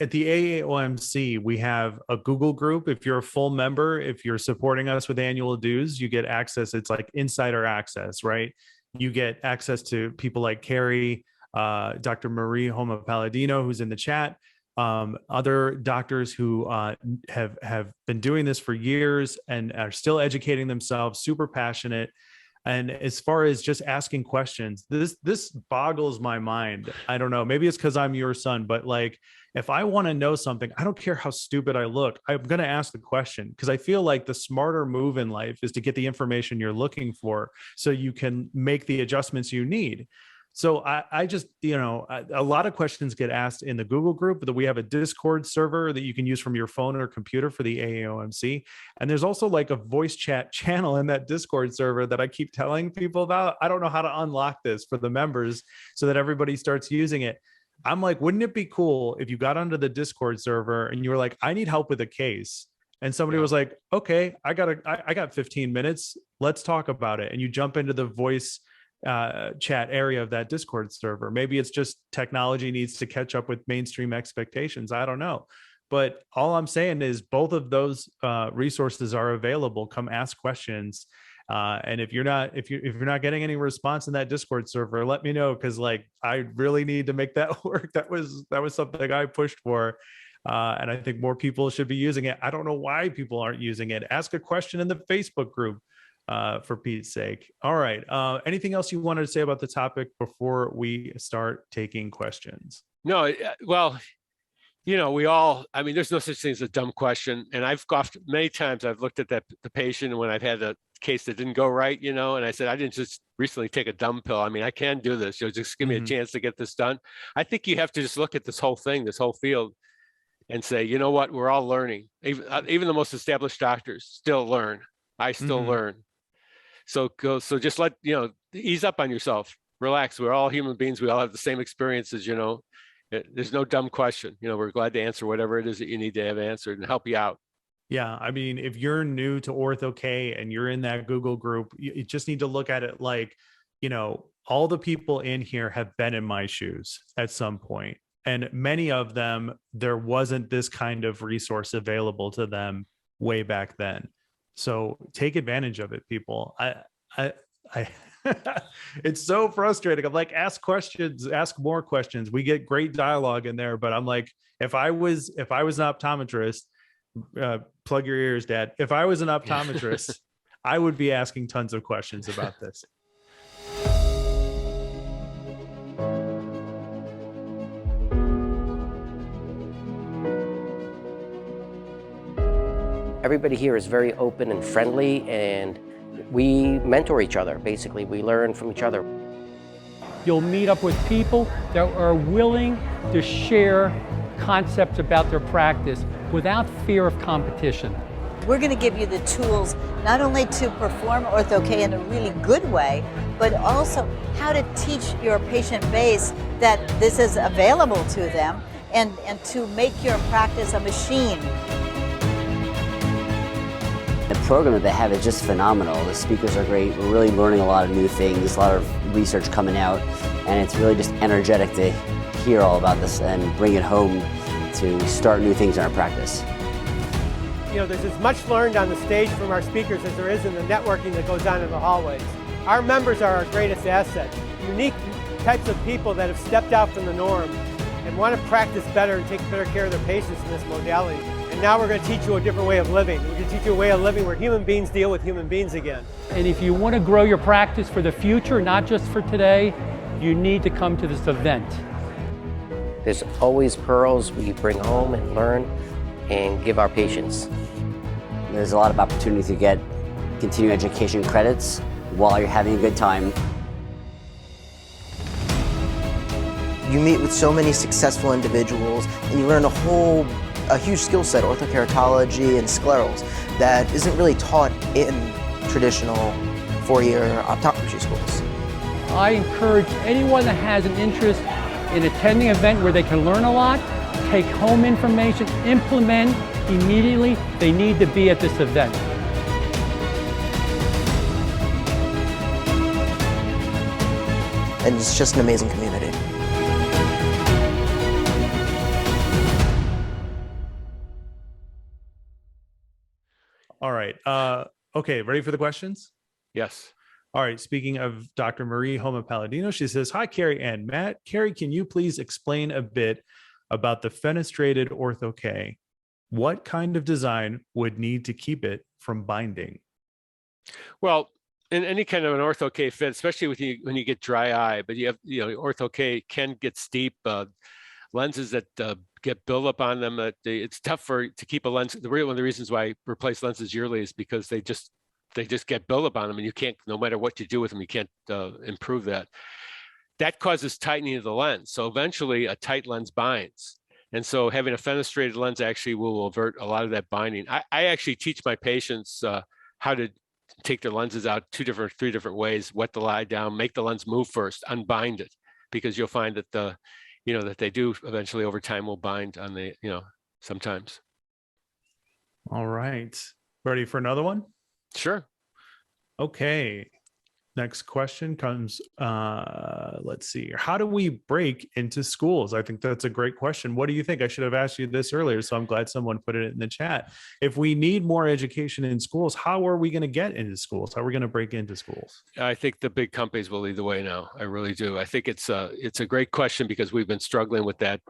at the AAOMC, we have a Google group. If you're a full member, if you're supporting us with annual dues, you get access. It's like insider access, right? You get access to people like Cary, Dr. Marie Homa Palladino, who's in the chat, other doctors who have been doing this for years and are still educating themselves, super passionate. And as far as just asking questions, this boggles my mind. I don't know. Maybe it's because I'm your son, but like, if I want to know something, I don't care how stupid I look, I'm going to ask the question, because I feel like the smarter move in life is to get the information you're looking for so you can make the adjustments you need. So I just, a lot of questions get asked in the Google group, but we have a Discord server that you can use from your phone or computer for the AAOMC. And there's also like a voice chat channel in that Discord server that I keep telling people about. I don't know how to unlock this for the members so that everybody starts using it. I'm like, wouldn't it be cool if you got onto the Discord server and you were like, I need help with a case. And somebody was like, okay, I got 15 minutes. Let's talk about it. And you jump into the voice chat area of that Discord server. Maybe it's just technology needs to catch up with mainstream expectations. I don't know. But all I'm saying is both of those resources are available. Come ask questions. And if you're not getting any response in that Discord server, let me know, because like I really need to make that work. That was something I pushed for. And I think more people should be using it. I don't know why people aren't using it. Ask a question in the Facebook group, for Pete's sake. All right. Anything else you wanted to say about the topic before we start taking questions? No, well, we all, I mean, there's no such thing as a dumb question. And I've golfed many times. I've looked at the patient when I've had a case that didn't go right, and I said, I didn't just recently take a dumb pill. I mean, I can do this. Just give me a chance to get this done. I think you have to just look at this whole thing, this whole field, and say, you know what, we're all learning. Even the most established doctors still learn. I still learn. So just ease up on yourself, relax. We're all human beings. We all have the same experiences, There's no dumb question. We're glad to answer whatever it is that you need to have answered and help you out. Yeah. I mean, if you're new to Ortho-K and you're in that Google group, you just need to look at it like, all the people in here have been in my shoes at some point. And many of them, there wasn't this kind of resource available to them way back then. So take advantage of it, people. I it's so frustrating. I'm like, ask questions, ask more questions. We get great dialogue in there, but I'm like, if I was an optometrist, plug your ears, Dad. If I was an optometrist, I would be asking tons of questions about this. Everybody here is very open and friendly, and we mentor each other. Basically, we learn from each other. You'll meet up with people that are willing to share concepts about their practice without fear of competition. We're going to give you the tools not only to perform Ortho-K in a really good way, but also how to teach your patient base that this is available to them, and to make your practice a machine. The program that they have is just phenomenal. The speakers are great. We're really learning a lot of new things, a lot of research coming out, and it's really just energetic to hear all about this and bring it home to start new things in our practice. There's as much learned on the stage from our speakers as there is in the networking that goes on in the hallways. Our members are our greatest asset. Unique types of people that have stepped out from the norm and want to practice better and take better care of their patients in this modality. And now we're going to teach you a different way of living. We're going to teach you a way of living where human beings deal with human beings again. And if you want to grow your practice for the future, not just for today, you need to come to this event. There's always pearls we bring home and learn and give our patients. There's a lot of opportunity to get continuing education credits while you're having a good time. You meet with so many successful individuals, and you learn a huge skill set, orthokeratology and sclerals, that isn't really taught in traditional four-year optometry schools. I encourage anyone that has an interest in attending an event where they can learn a lot, take home information, implement immediately. They need to be at this event. And it's just an amazing community. All right. Okay. Ready for the questions? Yes. All right. Speaking of Dr. Marie Homa Palladino, she says, "Hi, Cary and Matt. Cary, can you please explain a bit about the fenestrated Ortho-K? What kind of design would need to keep it from binding?" Well, in any kind of an Ortho-K fit, especially when you get dry eye, but you have, Ortho-K can get steep. Lenses that get buildup on them, it's tough to keep a lens. One of the reasons why I replace lenses yearly is because they just get buildup on them, and you can't, no matter what you do with them, you can't improve that. That causes tightening of the lens. So eventually a tight lens binds. And so having a fenestrated lens actually will avert a lot of that binding. I actually teach my patients how to take their lenses out three different ways: wet the lie down, make the lens move first, unbind it, because you'll find that that they do eventually over time will bind on the, sometimes. All right. Ready for another one? Sure. Okay. Next question comes, let's see. How do we break into schools? I think that's a great question. What do you think? I should have asked you this earlier, so I'm glad someone put it in the chat. If we need more education in schools, how are we going to get into schools? How are we going to break into schools? I think the big companies will lead the way now. I really do. I think it's a great question because we've been struggling with that.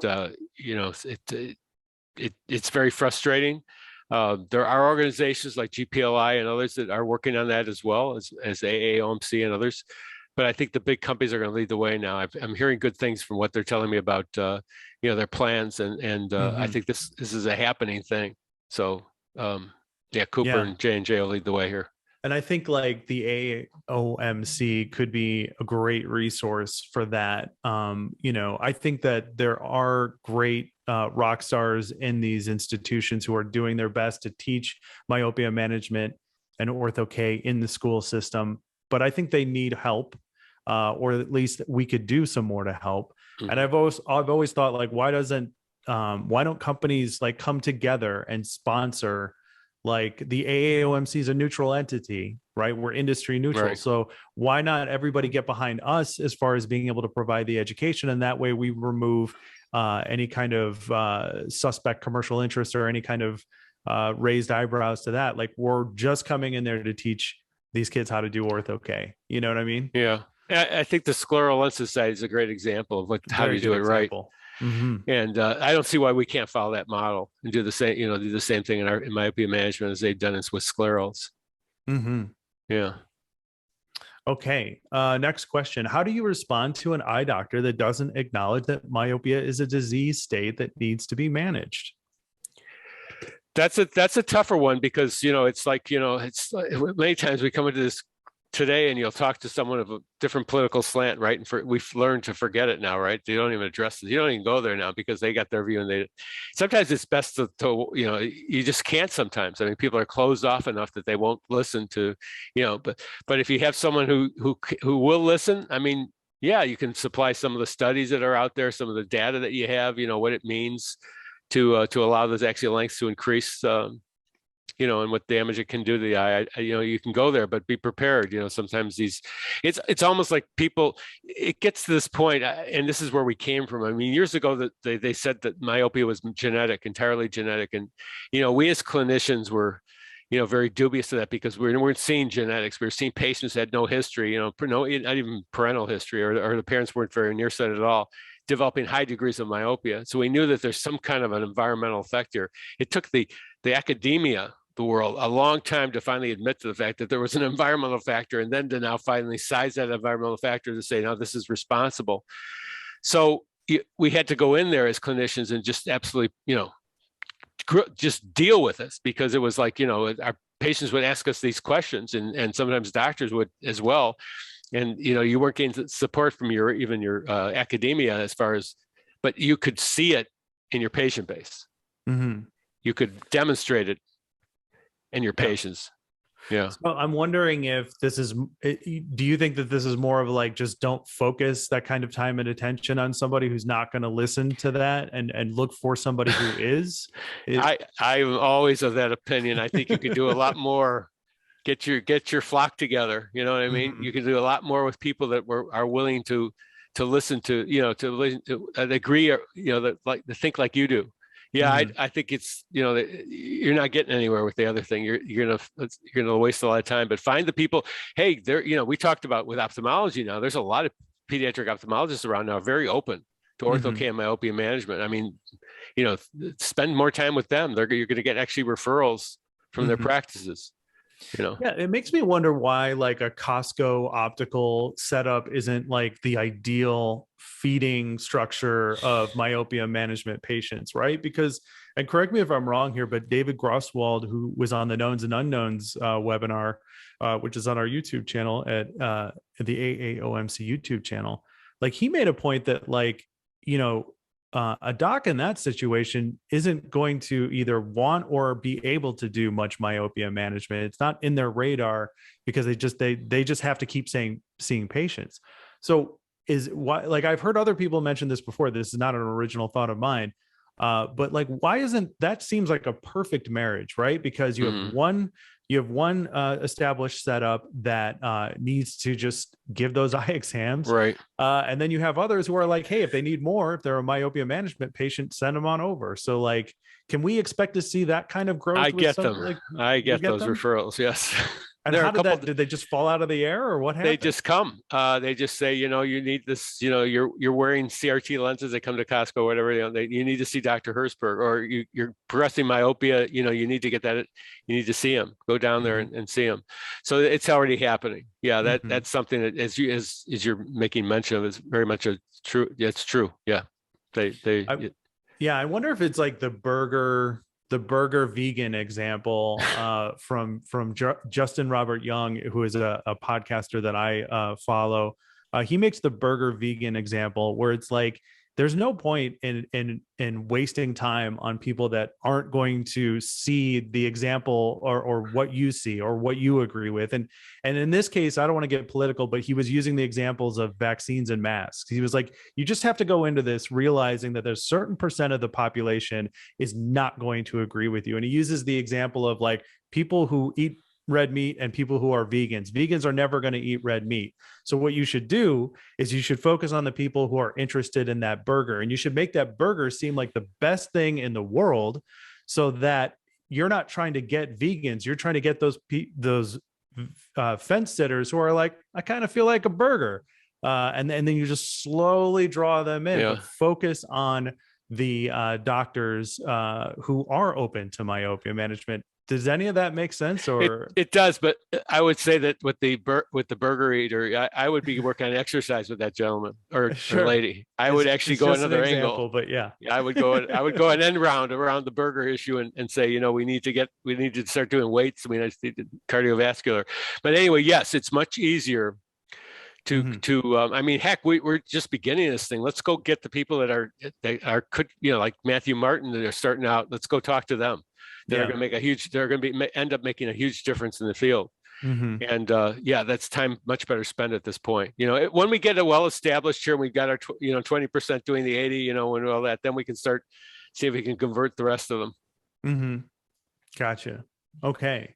It's very frustrating. There are organizations like GPLI and others that are working on that as well as AAOMC and others. But I think the big companies are going to lead the way now. I'm hearing good things from what they're telling me about their plans, and I think this is a happening thing. So Cooper and J&J will lead the way here. And I think like the AOMC could be a great resource for that. I think that there are great rock stars in these institutions who are doing their best to teach myopia management and ortho-K in the school system, but I think they need help, or at least we could do some more to help. Mm-hmm. And I've always thought, like, why don't companies like come together and sponsor? Like the AAOMC is a neutral entity, right? We're industry neutral. Right. So why not everybody get behind us as far as being able to provide the education? And that way we remove any kind of suspect commercial interest or any kind of raised eyebrows to that. Like, we're just coming in there to teach these kids how to do ortho-K. You know what I mean? Yeah. I think the Scleral Lens Society is a great example of how you do it right. Mm-hmm. And I don't see why we can't follow that model and do the same thing in myopia management as they've done with sclerals. Mm-hmm. Yeah. Okay. Next question. How do you respond to an eye doctor that doesn't acknowledge that myopia is a disease state that needs to be managed? That's a tougher one because, it's like, it's many times we come into this today and you'll talk to someone of a different political slant, right? And we've learned to forget it now, right? They don't even address it. You don't even go there now because they got their view, and sometimes it's best to you just can't sometimes. I mean, people are closed off enough that they won't listen to, but if you have someone who will listen, I mean, yeah, you can supply some of the studies that are out there, some of the data that you have, what it means to allow those axial lengths to increase, and what damage it can do to the eye. You can go there, but be prepared. Sometimes it's almost like it gets to this point, and this is where we came from. I mean, years ago that they said that myopia was entirely genetic. And, we as clinicians were, very dubious of that because we weren't seeing genetics. We were seeing patients that had no history, not even parental history, or the parents weren't very nearsighted at all, developing high degrees of myopia. So we knew that there's some kind of an environmental effect here. It took the academia, the world, a long time to finally admit to the fact that there was an environmental factor, and then to now finally size that environmental factor to say, no, this is responsible. So we had to go in there as clinicians and just absolutely, just deal with this, because it was like, our patients would ask us these questions, and sometimes doctors would as well. And, you weren't getting support from your academia as far as, but you could see it in your patient base. Mm-hmm. You could demonstrate it in your patients. Yeah. So I'm wondering if do you think that this is more of like, just don't focus that kind of time and attention on somebody who's not going to listen to that, and look for somebody who is? I'm always of that opinion. I think you could do a lot more. Get your flock together. You know what I mean? Mm-hmm. You can do a lot more with people that are willing to listen to, to agree, or, that think like you do. Yeah, mm-hmm. I think it's, you're not getting anywhere with the other thing. You're gonna waste a lot of time. But find the people. Hey, we talked about with ophthalmology now. There's a lot of pediatric ophthalmologists around now, very open to ortho-K and myopia management. I mean, spend more time with them. You're going to get actually referrals from their practices. Yeah, it makes me wonder why like a Costco optical setup isn't like the ideal feeding structure of myopia management patients, right? Because, and correct me if I'm wrong here, but David Grosswald, who was on the Knowns and Unknowns webinar, which is on our YouTube channel at the AAOMC YouTube channel, like, he made a point that, like, a doc in that situation isn't going to either want or be able to do much myopia management. It's not in their radar because they just have to keep seeing patients. So like, I've heard other people mention this before. This is not an original thought of mine. But like, why isn't that seems like a perfect marriage, right? Because you have one established setup that needs to just give those eye exams, Right. And then you have others who are like, hey, if they need more, if they're a myopia management patient, send them on over. So like, can we expect to see that kind of growth? I get them. Like, I get those them? referrals. Yes. And there how are a couple. did they just fall out of the air, or what happened? They just come. They just say, you need this. You're wearing CRT lenses. They come to Costco, whatever. You need to see Dr. Herzberg, or you're progressing myopia. You need to get that. You need to see him. Go down there and see him. So it's already happening. Yeah, that's something that as you're making mention of is very much a true. It's true. Yeah, I wonder if it's like the burger vegan example from Justin Robert Young, who is a podcaster that I follow. He makes the burger vegan example where it's like there's no point in wasting time on people that aren't going to see the example or what you see or what you agree with. And in this case, I don't want to get political, but he was using the examples of vaccines and masks. He was like, you just have to go into this realizing that there's a certain percent of the population is not going to agree with you. And he uses the example of like people who eat red meat and people who are vegans. Vegans are never going to eat red meat. So what you should do is you should focus on the people who are interested in that burger, and you should make that burger seem like the best thing in the world, so that you're not trying to get vegans. You're trying to get those fence sitters who are like, I kind of feel like a burger. And then you just slowly draw them in, but focus on the doctors who are open to myopia management. Does any of that make sense? Or it does, but I would say that with the burger eater, I would be working on exercise with that gentleman or lady. I would actually go another angle. But yeah, I would go an end round around the burger issue and say, we need to start doing weights. We need to do cardiovascular. But anyway, yes, it's much easier to I mean, heck, we're just beginning this thing. Let's go get the people that are like Matthew Martin that are starting out. Let's go talk to them. They're going to make end up making a huge difference in the field. And that's time much better spent at this point. When we get it well established here, and we've got our 20% doing the 80, and all that, then we can start see if we can convert the rest of them. Gotcha. Okay.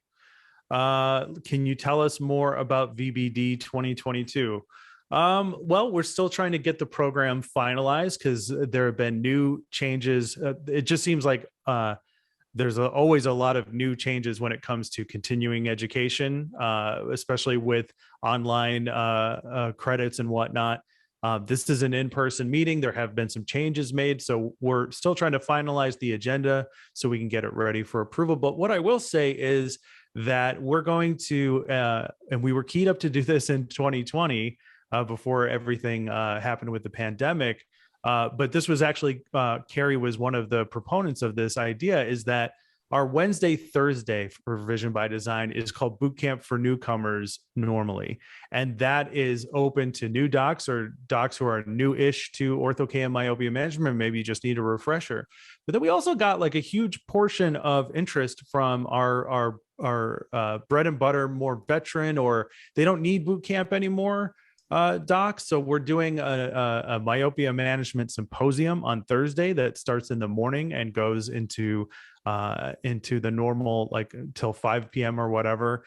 Can you tell us more about VBD 2022? Well, we're still trying to get the program finalized because there have been new changes. It just seems like there's always a lot of new changes when it comes to continuing education, especially with online credits and whatnot. This is an in-person meeting. There have been some changes made, so we're still trying to finalize the agenda so we can get it ready for approval. But what I will say is that we're going to, and we were keyed up to do this in 2020 before everything happened with the pandemic. But this was actually, Cary was one of the proponents of this idea, is that our Wednesday, Thursday for Vision by Design is called Boot Camp for Newcomers normally. And that is open to new docs or docs who are new-ish to ortho-K and myopia management, maybe you just need a refresher. But then we also got like a huge portion of interest from our bread and butter, more veteran, or they don't need boot camp anymore. Docs. So we're doing a myopia management symposium on Thursday that starts in the morning and goes into the normal, like till 5 p.m. or whatever.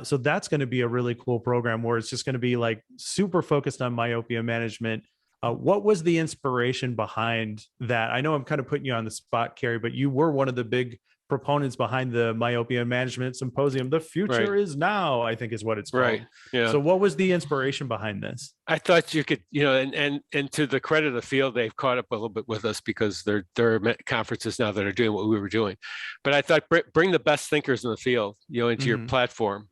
So that's going to be a really cool program where it's just going to be like super focused on myopia management. What was the inspiration behind that? I know I'm kind of putting you on the spot, Cary, but you were one of the big proponents behind the Myopia Management Symposium. The future is now, I think is what it's called. Right. Yeah. So what was the inspiration behind this? I thought you could, and to the credit of the field, they've caught up a little bit with us because there are conferences now that are doing what we were doing. But I thought bring the best thinkers in the field, into your platform,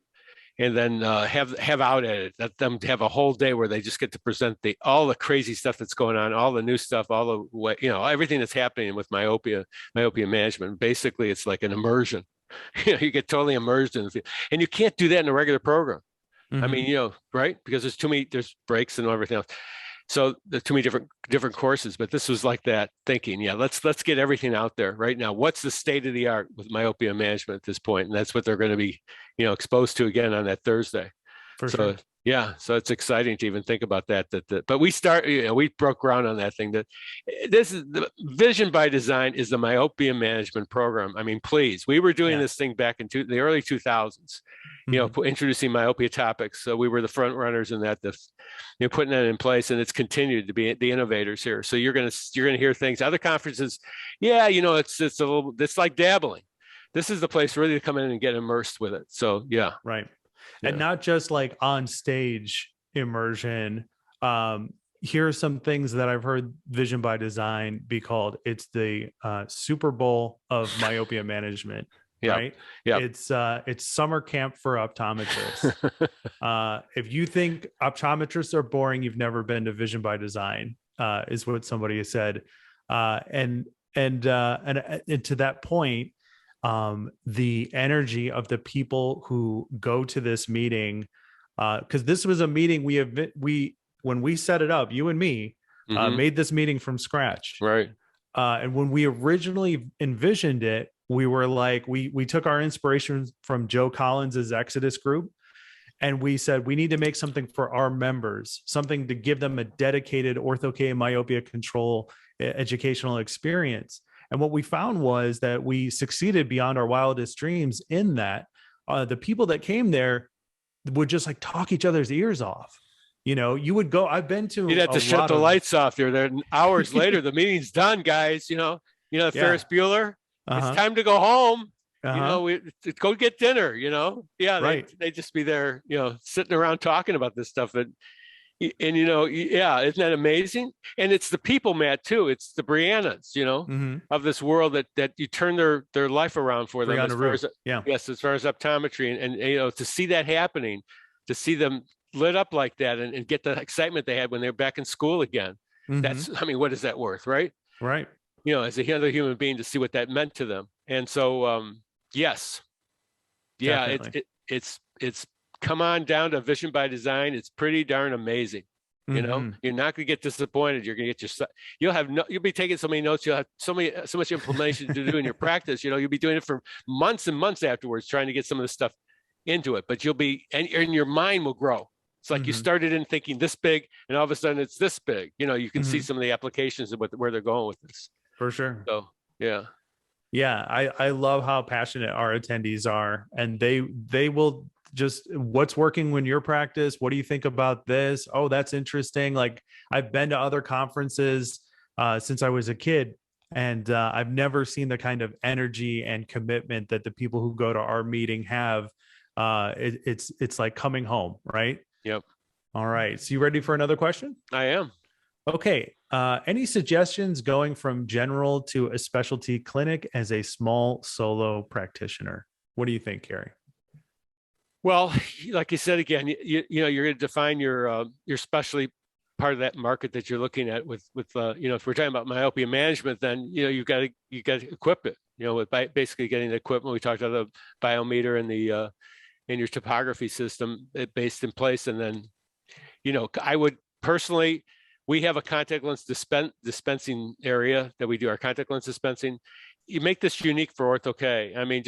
and then have out at it. Let them have a whole day where they just get to present all the crazy stuff that's going on, all the new stuff, all the everything that's happening with myopia management. Basically, it's like an immersion. You get totally immersed in the field, and you can't do that in a regular program. I mean, right? Because there's breaks and everything else. So there's too many different courses, but this was like that thinking. Yeah, let's get everything out there right now. What's the state of the art with myopia management at this point? And that's what they're going to be, exposed to again on that Thursday. For So sure. yeah, so it's exciting to even think about that. But we broke ground on that thing. That this is the Vision by Design is the myopia management program. I mean, please, we were doing this thing back in the early 2000s. Introducing myopia topics. So we were the front runners in that. Putting that in place, and it's continued to be the innovators here. So you're gonna hear things. Other conferences, it's like dabbling. This is the place really to come in and get immersed with it. So yeah. Right. And not just like on stage immersion. Here are some things that I've heard Vision by Design be called. It's the Super Bowl of myopia management. Right. Yeah. It's summer camp for optometrists. If you think optometrists are boring, you've never been to Vision by Design, is what somebody has said. And to that point, the energy of the people who go to this meeting, because this was a meeting when we set it up, you and me made this meeting from scratch. Right. And when we originally envisioned it, we were like, we took our inspiration from Joe Collins's Exodus group, and we said, we need to make something for our members, something to give them a dedicated ortho-K myopia control educational experience. And what we found was that we succeeded beyond our wildest dreams in that the people that came there would just like talk each other's ears off. You would go, I've been to, you'd have to shut the lights off there. Then hours later, the meeting's done, guys. Ferris Bueller, it's time to go home. We go get dinner, Right. They just be there, sitting around talking about this stuff. Isn't that amazing? And it's the people, Matt, too. It's the Briannas, of this world that you turn their life around for them. As far as optometry and to see that happening, to see them lit up like that and get the excitement they had when they were back in school again. What is that worth, right? Right. As a other human being, to see what that meant to them. And so, yes. Yeah, it's come on down to Vision by Design. It's pretty darn amazing. You're not going to get disappointed. You're going to get you'll be taking so many notes. You'll have so much implementation to do in your practice. You'll be doing it for months and months afterwards, trying to get some of this stuff into it. But and your mind will grow. It's like you started in thinking this big, and all of a sudden it's this big. You can see some of the applications of where they're going with this. For sure. So yeah. Yeah, I love how passionate our attendees are, and they will just, what's working in your practice? What do you think about this? Oh, that's interesting. Like, I've been to other conferences since I was a kid, and I've never seen the kind of energy and commitment that the people who go to our meeting have. It's like coming home, right? Yep. All right. So you ready for another question? I am. Okay. Any suggestions going from general to a specialty clinic as a small solo practitioner? What do you think, Cary? Well, like you said, again, you're going to define your specialty part of that market that you're looking at with if we're talking about myopia management, then you got to equip it, with basically getting the equipment. We talked about the biometer and the in your topography system based in place, and then I would personally. We have a contact lens dispensing area that we do our contact lens dispensing. You make this unique for Ortho-K. I mean,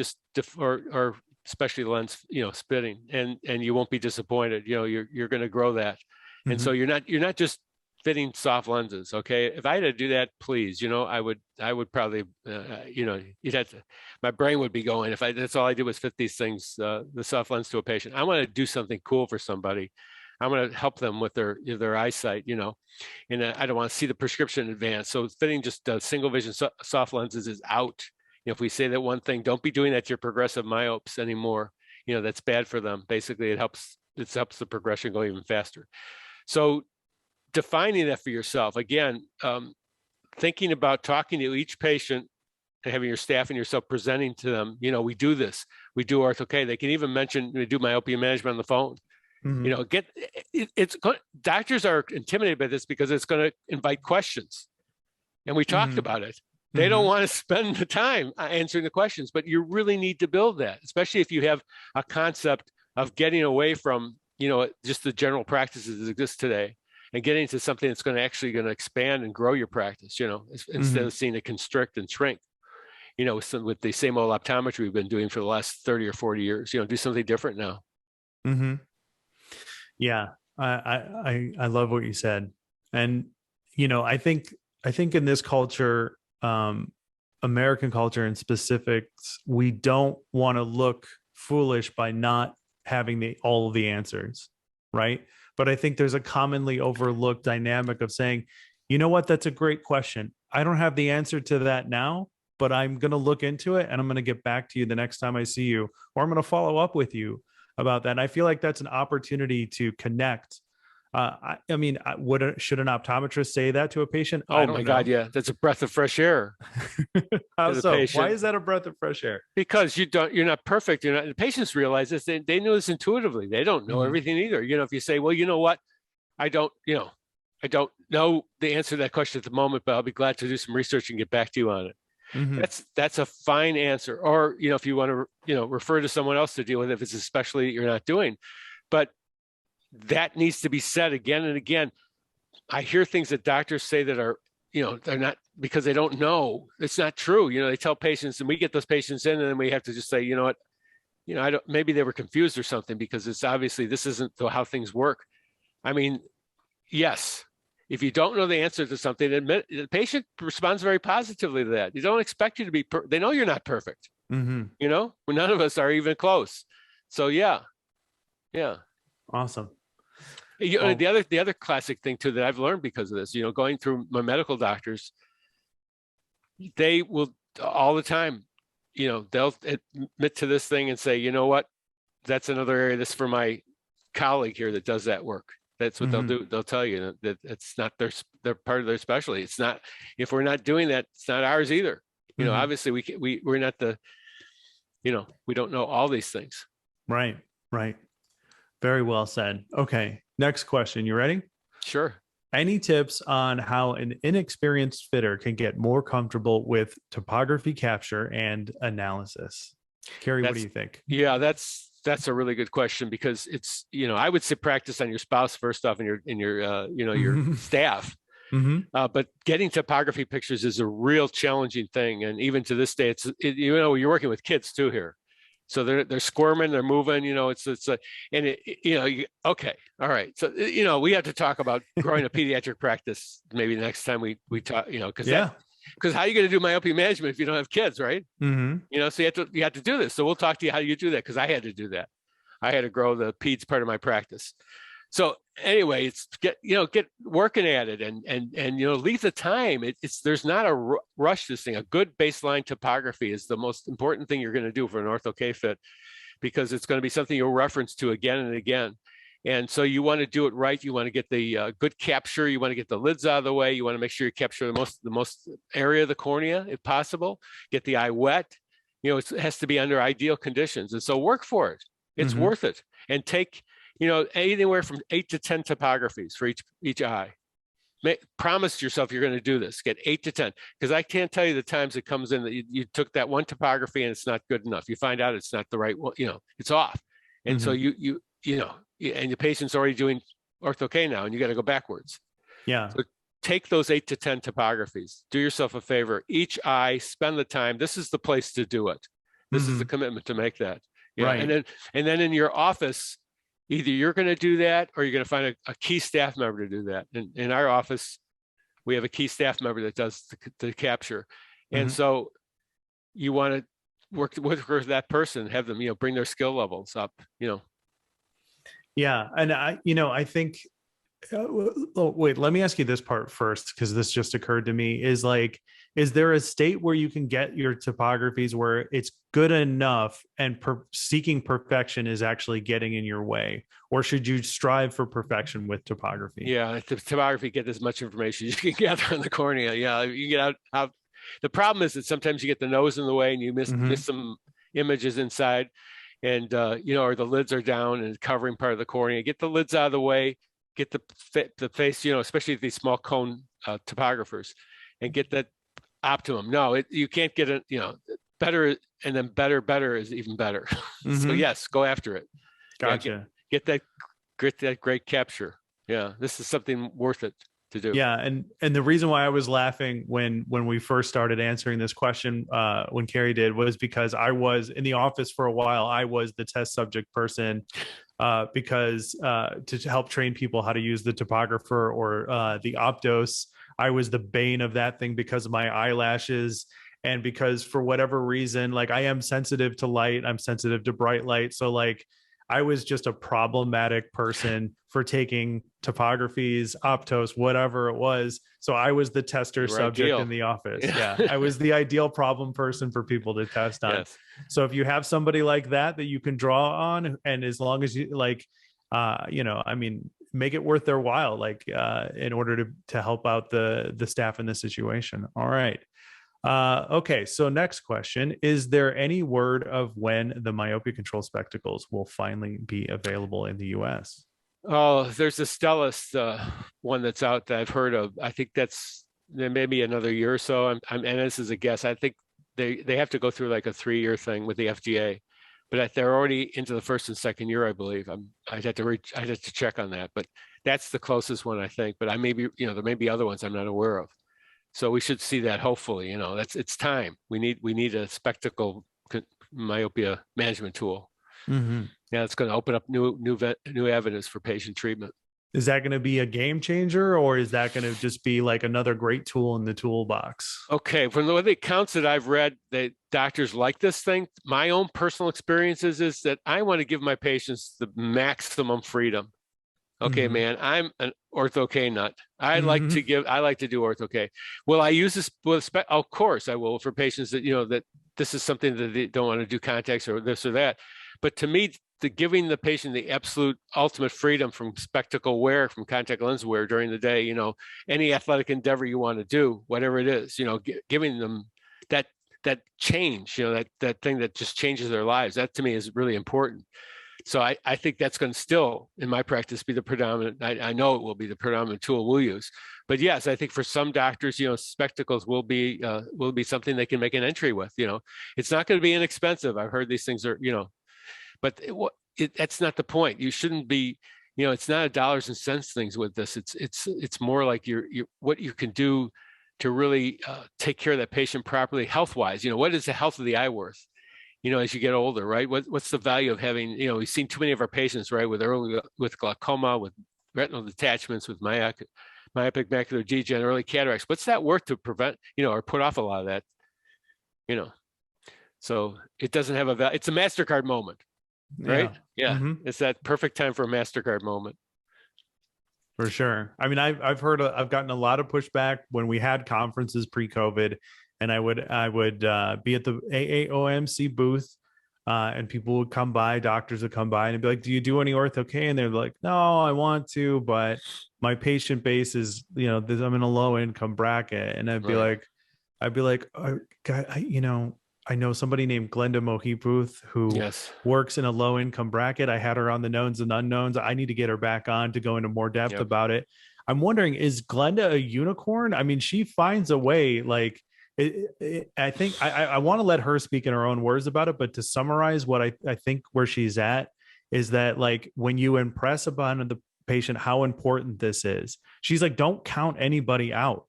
or especially lens, spitting, and you won't be disappointed. You're going to grow that, and so you're not just fitting soft lenses. Okay, if I had to do that, please, I would probably, you'd have to. My brain would be going if that's all I did was fit these things, the soft lens to a patient. I want to do something cool for somebody. I'm going to help them with their eyesight, and I don't want to see the prescription in advance. So fitting just single vision soft lenses is out. If we say that one thing, don't be doing that to your progressive myopes anymore. That's bad for them. Basically, it helps the progression go even faster. So defining that for yourself, again, thinking about talking to each patient and having your staff and yourself presenting to them, we do this, we do Ortho-K. They can even mention, we do myopia management on the phone. Doctors are intimidated by this because it's going to invite questions. And we talked about it. They don't want to spend the time answering the questions, but you really need to build that, especially if you have a concept of getting away from, just the general practices that exist today and getting to something that's going to expand and grow your practice, instead of seeing it constrict and shrink, with the same old optometry we've been doing for the last 30 or 40 years, do something different now. Yeah, I love what you said, and I think in this culture, American culture in specifics, we don't want to look foolish by not having all of the answers, right? But I think there's a commonly overlooked dynamic of saying, you know what, that's a great question. I don't have the answer to that now, but I'm going to look into it and I'm going to get back to you the next time I see you, or I'm going to follow up with you about that. And I feel like that's an opportunity to connect. Should an optometrist say that to a patient? Oh my God, yeah, that's a breath of fresh air. How to the so? patient. Why is that a breath of fresh air? Because you're not perfect. The patients realize this. They know this intuitively. They don't know everything either. If you say, well, you know what, I don't know the answer to that question at the moment, but I'll be glad to do some research and get back to you on it. That's a fine answer. Or, if you want to, refer to someone else to deal with it, if it's especially you're not doing, but that needs to be said again and again. I hear things that doctors say that are, they're not, because they don't know. It's not true. They tell patients, and we get those patients in, and then we have to just say, you know what, maybe they were confused or something, because it's obviously this isn't how things work. I mean, yes, if you don't know the answer to something, admit the patient responds very positively to that. You don't expect you to be, they know you're not perfect. None of us are even close. So yeah. Awesome. The other classic thing too that I've learned because of this, going through my medical doctors, they will all the time, they'll admit to this thing and say, you know what, that's another area. This is for my colleague here that does that work. That's what they'll do. They'll tell you that it's not they're part of their specialty. It's not, if we're not doing that, it's not ours either. Obviously we're not the, we don't know all these things. Right. Very well said. Okay. Next question. You ready? Sure. Any tips on how an inexperienced fitter can get more comfortable with topography capture and analysis? Cary, what do you think? Yeah, that's a really good question, because it's, I would say practice on your spouse first off, and your staff. But getting topography pictures is a real challenging thing. And even to this day, you're working with kids too here. So they're squirming, they're moving, okay. All right. So, we have to talk about growing a pediatric practice maybe next time we talk, because how are you going to do myopia management if you don't have kids, right? So you have to do this. So we'll talk to you how you do that, because I had to do that. I had to grow the peds part of my practice. So anyway, it's get working at it and leave the time. There's not a rush this thing. A good baseline topography is the most important thing you're going to do for an ortho K-fit, because it's going to be something you'll reference to again and again. And so you want to do it right. You want to get the good capture. You want to get the lids out of the way. You want to make sure you capture the most area of the cornea if possible. Get the eye wet. It has to be under ideal conditions. And so work for it. It's worth it. And take anywhere from 8 to 10 topographies for each eye. Promise yourself you're going to do this. Get 8 to 10, because I can't tell you the times it comes in that you took that one topography and it's not good enough. You find out it's not the right one. It's off, and so and the patient's already doing ortho K now, and you got to go backwards. Yeah. So take those 8 to 10 topographies. Do yourself a favor. Each eye, spend the time. This is the place to do it. This is the commitment to make that. Right. And then in your office, either you're going to do that, or you're going to find a key staff member to do that. In our office, we have a key staff member that does the capture. And so you want to work with that person, have them, bring their skill levels up, Yeah. And I think, wait, let me ask you this part first, because this just occurred to me, is there a state where you can get your topographies where it's good enough and seeking perfection is actually getting in your way? Or should you strive for perfection with topography? Yeah, the topography, get as much information as you can gather on the cornea. Yeah, you get out. The problem is that sometimes you get the nose in the way and you miss some images inside, and or the lids are down and covering part of the cornea. Get the lids out of the way, get the face, especially these small cone topographers, and get that optimum. No, you can't get it, better, and then better is even better. So yes, go after it. Gotcha. Get that great capture. Yeah, this is something worth it to do. Yeah, and the reason why I was laughing when we first started answering this question, when Cary did, was because I was in the office for a while. I was the test subject person, because to help train people how to use the topographer or the Optos. I was the bane of that thing because of my eyelashes, and because for whatever reason, like, I am sensitive to light, I'm sensitive to bright light, so like I was just a problematic person for taking topographies, Optos, whatever it was. So I was the tester subject ideal. in the office. Yeah. I was the ideal problem person for people to test on. Yes. So if you have somebody like that you can draw on, and as long as you like, I mean, make it worth their while, like, in order to help out the staff in this situation. All right. Okay, so next question. Is there any word of when the myopia control spectacles will finally be available in the US? Oh, there's a Stellus one that's out that I've heard of. I think that's maybe another year or so. And this is a guess. I think they have to go through like a 3-year thing with the FDA, but they're already into the first and second year, I believe. I'd have to check on that, but that's the closest one, I think. But I may be, there may be other ones I'm not aware of. So we should see that, hopefully. It's time. We need a spectacle myopia management tool. Mm-hmm. Yeah, it's going to open up new avenues for patient treatment. Is that going to be a game changer, or is that going to just be like another great tool in the toolbox? Okay, from the accounts that I've read, that doctors like this thing. My own personal experiences is that I want to give my patients the maximum freedom. Okay, man, I'm an Ortho-K nut. I like to do Ortho-K. Will I use this? Of course I will, for patients that, that this is something that they don't want to do contacts or this or that. But to me, giving the patient the absolute ultimate freedom from spectacle wear, from contact lens wear during the day, any athletic endeavor you want to do, whatever it is, giving them that change, that thing that just changes their lives. That to me is really important. So I think that's going to still, in my practice, be the predominant. I know it will be the predominant tool we'll use. But yes, I think for some doctors, spectacles will be something they can make an entry with. It's not going to be inexpensive. I've heard these things are, but that's not the point. You shouldn't be, it's not a dollars and cents things with this. It's more like what you can do to really take care of that patient properly, health-wise. What is the health of the eye worth? As you get older, right? What's the value of having, we've seen too many of our patients, right, with glaucoma, with retinal detachments, with myopic macular degeneration, early cataracts. What's that worth to prevent, or put off a lot of that, So it doesn't have a value. It's a MasterCard moment, right? Yeah. Mm-hmm. It's that perfect time for a MasterCard moment. For sure. I mean, I've gotten a lot of pushback when we had conferences pre-COVID. And I would be at the AAOMC booth, and people would come by, doctors would come by, and I'd be like, "Do you do any Ortho-K?" And they're like, "No, I want to, but my patient base is, I'm in a low income bracket." And I'd be like, oh, God, I know somebody named Glenda Mohiputh who works in a low income bracket. I had her on the knowns and unknowns. I need to get her back on to go into more depth about it. I'm wondering, is Glenda a unicorn? I mean, she finds a way, like. I think I want to let her speak in her own words about it, but to summarize what I think where she's at is that, like, when you impress upon the patient how important this is, she's like, don't count anybody out.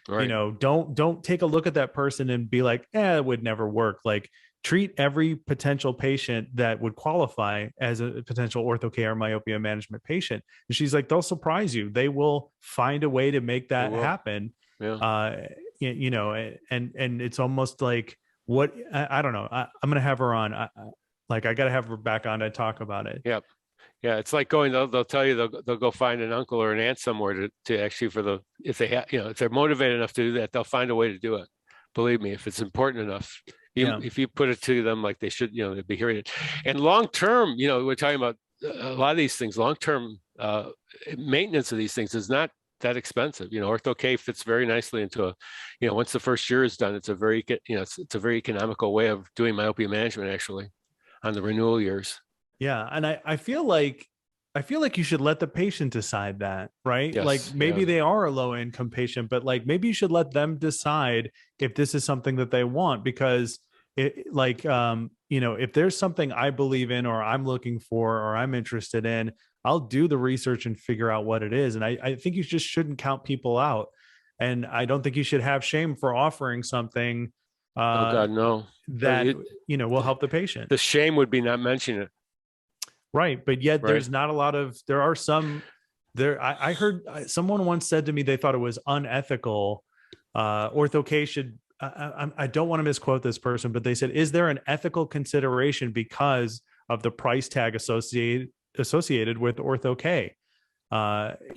Right. Don't take a look at that person and be like, it would never work. Like, treat every potential patient that would qualify as a potential Ortho-K or myopia management patient. And she's like, they'll surprise you. They will find a way to make that happen. Yeah. And it's almost like what I don't know. I'm going to have her on. I got to have her back on to talk about it. Yep. Yeah. It's like they'll tell you they'll go find an uncle or an aunt somewhere to actually if they have, if they're motivated enough to do that, they'll find a way to do it. Believe me, if it's important enough, if you put it to them like they should, they'd be hearing it. And long-term, we're talking about a lot of these things, long-term maintenance of these things is not that expensive. Ortho-K fits very nicely into once the first year is done, it's a very it's a very economical way of doing myopia management, actually, on the renewal years. Yeah, and I feel like you should let the patient decide that, right? Yes, like maybe they are a low income patient, but like maybe you should let them decide if this is something that they want, because if there's something I believe in or I'm looking for or I'm interested in, I'll do the research and figure out what it is. And I think you just shouldn't count people out. And I don't think you should have shame for offering something Oh God, no. that, will help the patient. The shame would be not mentioning it. Right. But yet Right. there's not a lot of, there are some there. I heard someone once said to me, they thought it was unethical. Ortho-K should, I don't want to misquote this person, but they said, is there an ethical consideration because of the price tag associated with Ortho-K?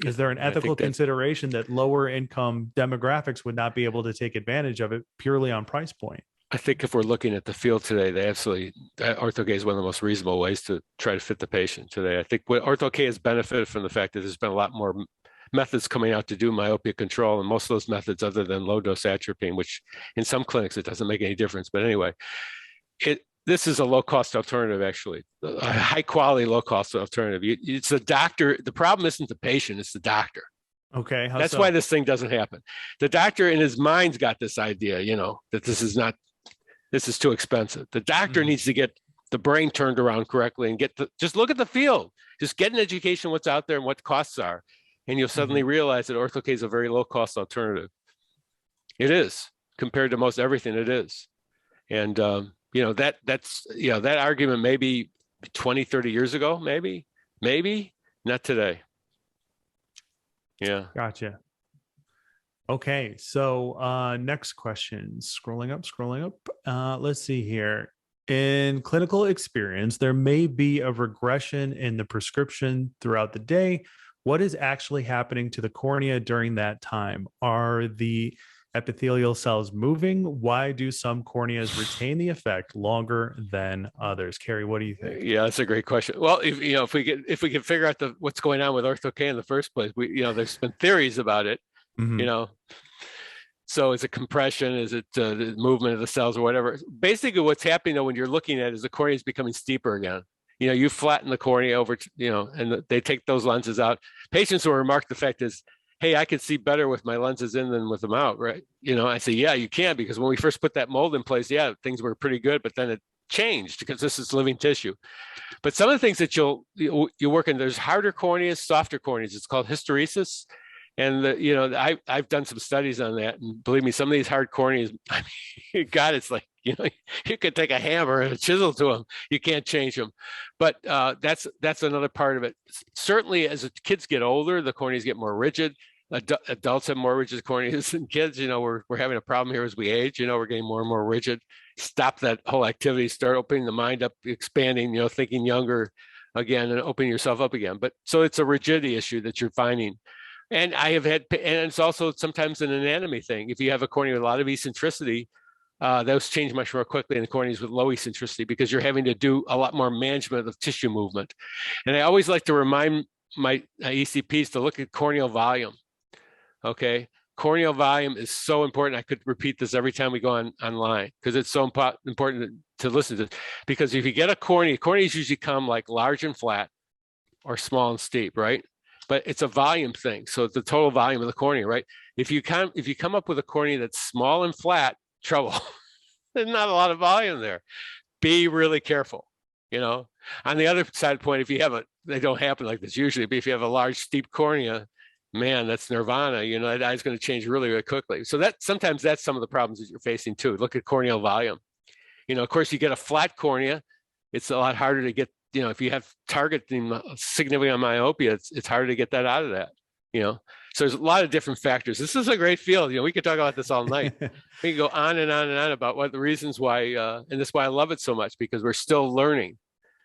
Is there an ethical consideration that lower income demographics would not be able to take advantage of it purely on price point? I think if we're looking at the field today, they absolutely, Ortho-K is one of the most reasonable ways to try to fit the patient today. I think what Ortho-K has benefited from the fact that there's been a lot more methods coming out to do myopia control, and most of those methods, other than low dose atropine, which in some clinics it doesn't make any difference. But anyway, this is a low cost alternative, actually, a high quality, low cost alternative. It's the doctor. The problem isn't the patient; it's the doctor. Okay, that's why this thing doesn't happen. The doctor in his mind's got this idea, that this is too expensive. The doctor needs to get the brain turned around correctly and just look at the field. Just get an education what's out there and what costs are. And you'll suddenly realize that Ortho-K is a very low cost alternative. It is, compared to most everything, it is. And, that argument maybe 20, 30 years ago, maybe, not today. Yeah. Gotcha. Okay, so next question, scrolling up. Let's see here. In clinical experience, there may be a regression in the prescription throughout the day. What is actually happening to the cornea during that time? Are the epithelial cells moving? Why do some corneas retain the effect longer than others? Cary, what do you think? Yeah, that's a great question. Well, if we can figure out what's going on with Ortho-K in the first place, there's been theories about it. So is it compression? Is it the movement of the cells or whatever? Basically, what's happening though when you're looking at it is the cornea is becoming steeper again. You flatten the cornea over, and they take those lenses out. Patients will remark the fact is, hey, I can see better with my lenses in than with them out, right? I say, yeah, you can, because when we first put that mold in place, yeah, things were pretty good, but then it changed because this is living tissue. But some of the things that you work in, there's harder corneas, softer corneas. It's called hysteresis. And I've done some studies on that, and believe me, some of these hard corneas, I mean, God, it's like you could take a hammer and a chisel to them. You can't change them, but that's another part of it. Certainly, as kids get older, the corneas get more rigid. Adults have more rigid corneas than kids. We're having a problem here as we age. We're getting more and more rigid. Stop that whole activity. Start opening the mind up, expanding. Thinking younger again, and opening yourself up again. But so it's a rigidity issue that you're finding. And and it's also sometimes an anatomy thing. If you have a cornea with a lot of eccentricity, those change much more quickly in the corneas with low eccentricity, because you're having to do a lot more management of tissue movement. And I always like to remind my ECPs to look at corneal volume. Okay, corneal volume is so important. I could repeat this every time we go online because it's so important to listen to. Because if you get a corneas usually come like large and flat or small and steep, right? But it's a volume thing. So it's the total volume of the cornea, right? If you come up with a cornea that's small and flat, trouble. There's not a lot of volume there. Be really careful. On the other side point, they don't happen like this usually, but if you have a large, steep cornea, man, that's nirvana. That eye's going to change really, really quickly. So sometimes that's some of the problems that you're facing too. Look at corneal volume. Of course, you get a flat cornea, it's a lot harder to get. If you have targeting significant myopia, it's harder to get that out of that. So there's a lot of different factors. This is a great field. We could talk about this all night. We can go on and on and on about what the reasons why, and that's why I love it so much, because we're still learning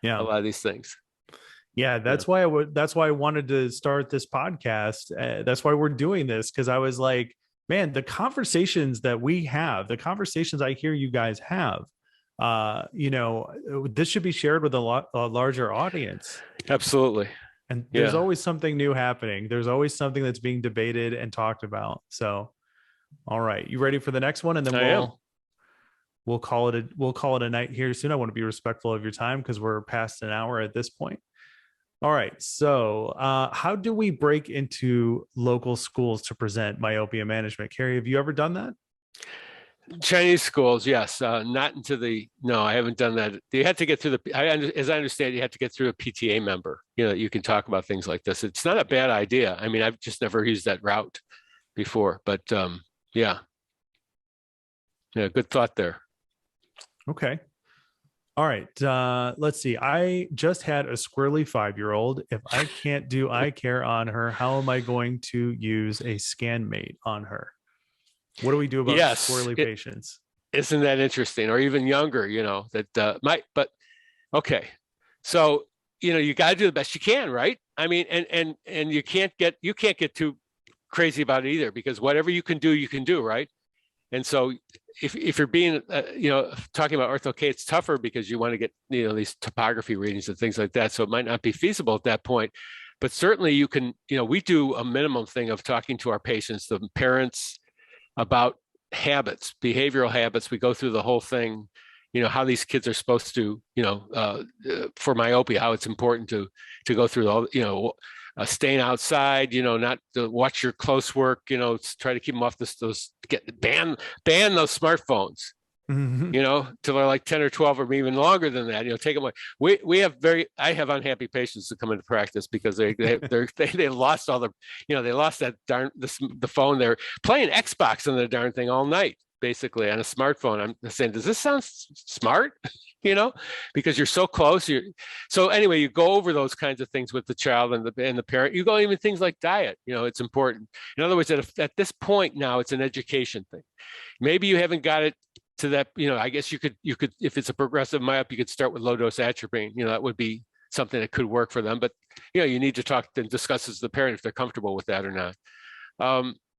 a lot of these things. Yeah, that's why I wanted to start this podcast. That's why we're doing this, because I was like, man, the conversations that we have, the conversations I hear you guys have, this should be shared with a larger audience. Absolutely. And there's always something new happening. There's always something that's being debated and talked about. So, all right, you ready for the next one? And then we'll call it a night here soon. I want to be respectful of your time because we're past an hour at this point. All right. So, how do we break into local schools to present myopia management? Cary, have you ever done that? Chinese schools, yes. Not into the, no, I haven't done that. You had to get through as I understand, you had to get through a PTA member. You can talk about things like this. It's not a bad idea. I mean, I've just never used that route before, but yeah. Yeah, good thought there. Okay. All right. Let's see. I just had a squirrely 5-year-old. If I can't do eye care on her, how am I going to use a scan mate on her? What do we do about squirrely patients? Isn't that interesting? Or even younger, that might, but okay. So, you got to do the best you can, right? I mean, and you can't get too crazy about it either, because whatever you can do, right? And so if you're being, talking about ortho-K, it's tougher because you want to get, these topography readings and things like that. So it might not be feasible at that point, but certainly you can, we do a minimum thing of talking to our patients, the parents, about habits, behavioral habits. We go through the whole thing, how these kids are supposed to, for myopia, how it's important to go through all, staying outside, not to watch your close work, try to keep them off ban those smartphones, till they're like 10 or 12 or even longer than that, take them away. I have unhappy patients that come into practice because they lost all the, they lost that the phone. They're playing Xbox on the darn thing all night, basically on a smartphone. I'm saying, does this sound smart? Because you're so close. So anyway, you go over those kinds of things with the child and the parent. You go even things like diet. It's important. In other words, at this point now, it's an education thing. Maybe you haven't got it to that. I guess you could, if it's a progressive myopia, you could start with low dose atropine. That would be something that could work for them. But you need to talk and discuss as the parent if they're comfortable with that or not.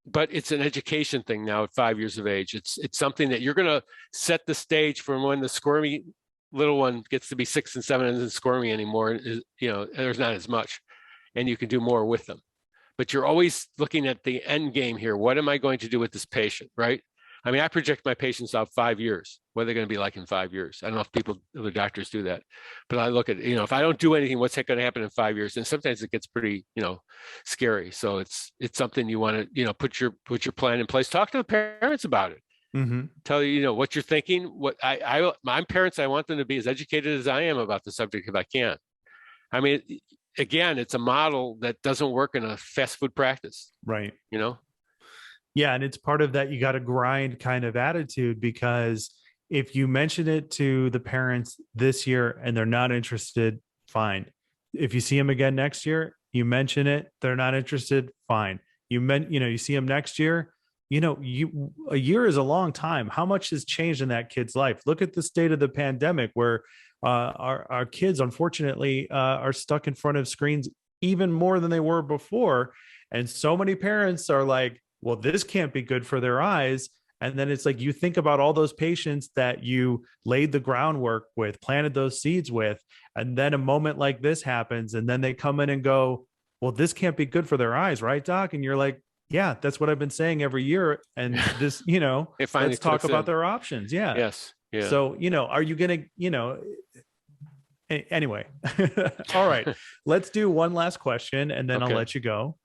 But it's an education thing now at 5 years of age. It's something that you're going to set the stage for when the squirmy little one gets to be 6 and 7 and isn't squirmy anymore. There's not as much, and you can do more with them. But you're always looking at the end game here. What am I going to do with this patient, right? I mean, I project my patients out 5 years, what are they going to be like in 5 years? I don't know if the doctors do that, but I look at, if I don't do anything, what's going to happen in 5 years? And sometimes it gets pretty, scary. So it's something you want to, put your plan in place, talk to the parents about it. Mm-hmm. Tell what you're thinking. What my parents, I want them to be as educated as I am about the subject if I can. I mean, again, it's a model that doesn't work in a fast food practice, right? Yeah, and it's part of that. You got to grind kind of attitude, because if you mention it to the parents this year and they're not interested, fine. If you see them again next year, you mention it, they're not interested, fine. You see them next year. A year is a long time. How much has changed in that kid's life? Look at the state of the pandemic, where our kids, unfortunately, are stuck in front of screens even more than they were before. And so many parents are like, well, this can't be good for their eyes. And then it's like, you think about all those patients that you laid the groundwork with, planted those seeds with, and then a moment like this happens, and then they come in and go, well, this can't be good for their eyes, right, doc? And you're like, yeah, that's what I've been saying every year. And this, let's talk about their options. Yeah. Yes. Yeah. So, are you going to, anyway, all right, let's do one last question and then I'll let you go.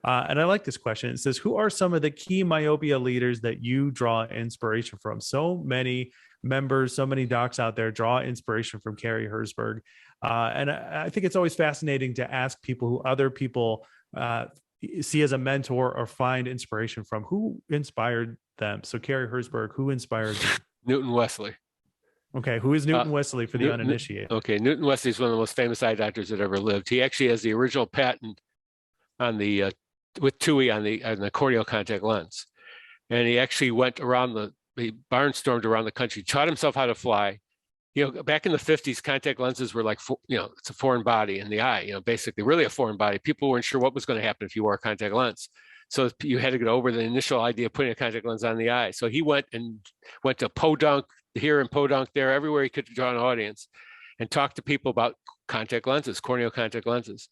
And I like this question. It says, who are some of the key myopia leaders that you draw inspiration from? So many members, so many docs out there draw inspiration from Cary Herzberg. And I think it's always fascinating to ask people who other people see as a mentor or find inspiration from. Who inspired them? So Cary Herzberg, who inspired you? Newton Wesley. Okay, who is Newton Wesley for the uninitiated? Okay, Newton Wesley is one of the most famous eye doctors that ever lived. He actually has the original patent on the with TUI on the corneal contact lens, and he actually went around he barnstormed around the country, taught himself how to fly. Back in the 50s, contact lenses were like, it's a foreign body in the eye, basically really a foreign body. People weren't sure what was going to happen if you wore a contact lens. So you had to get over the initial idea of putting a contact lens on the eye. So he went to Podunk here and Podunk there, everywhere he could draw an audience, and talk to people about contact lenses, corneal contact lenses.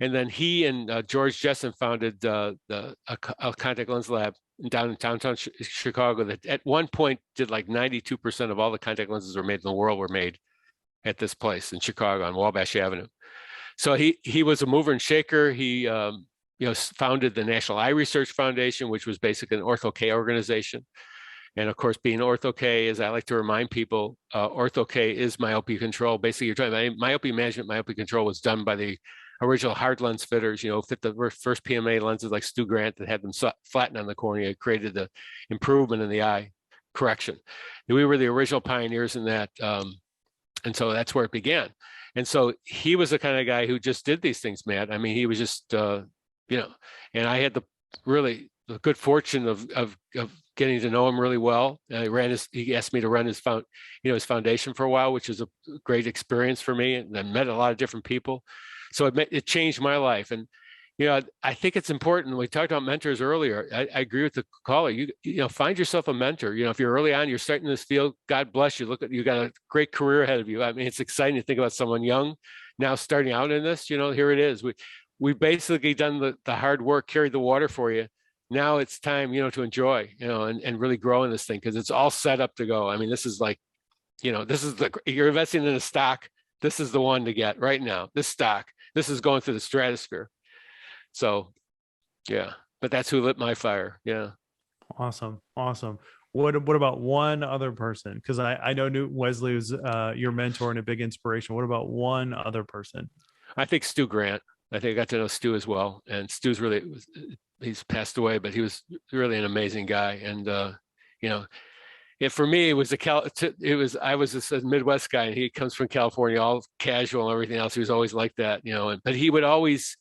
And then he and George Jessen founded a contact lens lab down in downtown Chicago that at one point did like 92% of all the contact lenses made in the world were made at this place in Chicago on Wabash Avenue. So he was a mover and shaker. He founded the National Eye Research Foundation, which was basically an ortho-K organization. And of course, being ortho-K, as I like to remind people, ortho-K is myopia control. Basically, you're talking about myopia management, myopia control was done by the original hard lens fitters, fit the first PMA lenses like Stu Grant that had them flatten on the cornea, created the improvement in the eye correction. We were the original pioneers in that. And so that's where it began. And so he was the kind of guy who just did these things, Matt. I mean, he was just, and I had the good fortune of getting to know him really well. He asked me to run his foundation for a while, which was a great experience for me. And I met a lot of different people. So it changed my life. And, I think it's important. We talked about mentors earlier. I agree with the caller. You find yourself a mentor. If you're early on, you're starting this field, God bless you. You got a great career ahead of you. I mean, it's exciting to think about someone young now starting out in this. Here it is. We've basically done the hard work, carried the water for you. Now it's time, to enjoy, and really grow in this thing, because it's all set up to go. I mean, this is like, you're investing in a stock. This is the one to get right now. This stock, this is going through the stratosphere. So, yeah, but that's who lit my fire. Yeah. Awesome. What about one other person? Because I know Newton Wesley was your mentor and a big inspiration. What about one other person? I think Stu Grant. I think I got to know Stu as well. And Stu's he's passed away, but he was really an amazing guy. And, for me, it was I was a Midwest guy, and he comes from California, all casual and everything else. He was always like that, but he would always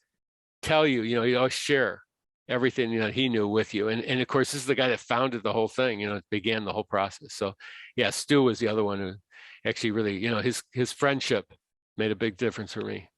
tell you, he'd always share everything he knew with you. And of course, this is the guy that founded the whole thing, it began the whole process. So yeah, Stu was the other one who actually really, his friendship made a big difference for me.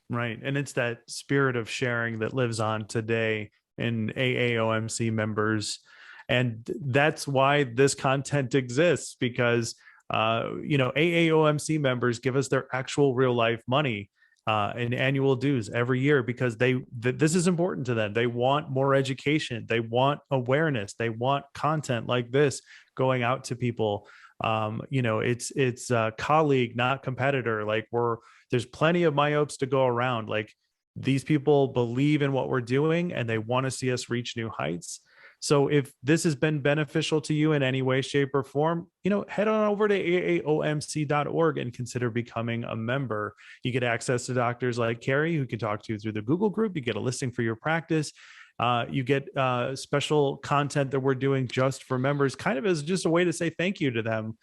Right. And it's that spirit of sharing that lives on today in AAOMC members. And that's why this content exists, because AAOMC members give us their actual real life money and annual dues every year, because this is important to them. They want more education. They want awareness. They want content like this going out to people. It's a colleague, not competitor. Like there's plenty of myopes to go around. Like, these people believe in what we're doing and they want to see us reach new heights. So if this has been beneficial to you in any way, shape, or form, head on over to aaomc.org and consider becoming a member. You get access to doctors like Cary, who can talk to you through the Google group. You get a listing for your practice. You get special content that we're doing just for members, kind of as just a way to say thank you to them.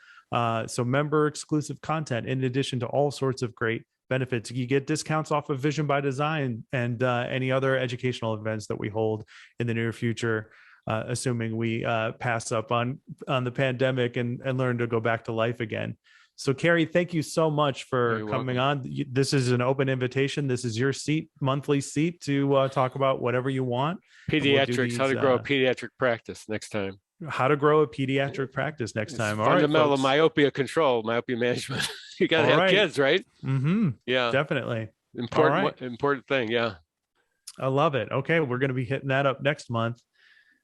So member exclusive content, in addition to all sorts of great benefits. You get discounts off of Vision by Design and any other educational events that we hold in the near future. Assuming we pass up on the pandemic and learn to go back to life again. So Cary, thank you so much for coming on. This is an open invitation. This is your monthly seat to talk about whatever you want. Pediatrics, how to grow a pediatric practice next time. How to grow a pediatric practice next time. All fundamental right, myopia control, myopia management. You got to have kids, right? Mm-hmm. Yeah, definitely. Important thing. Yeah. I love it. Okay. We're going to be hitting that up next month.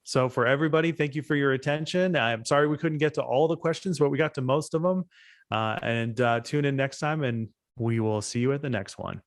So for everybody, thank you for your attention. I'm sorry we couldn't get to all the questions, but we got to most of them. And tune in next time, and we will see you at the next one.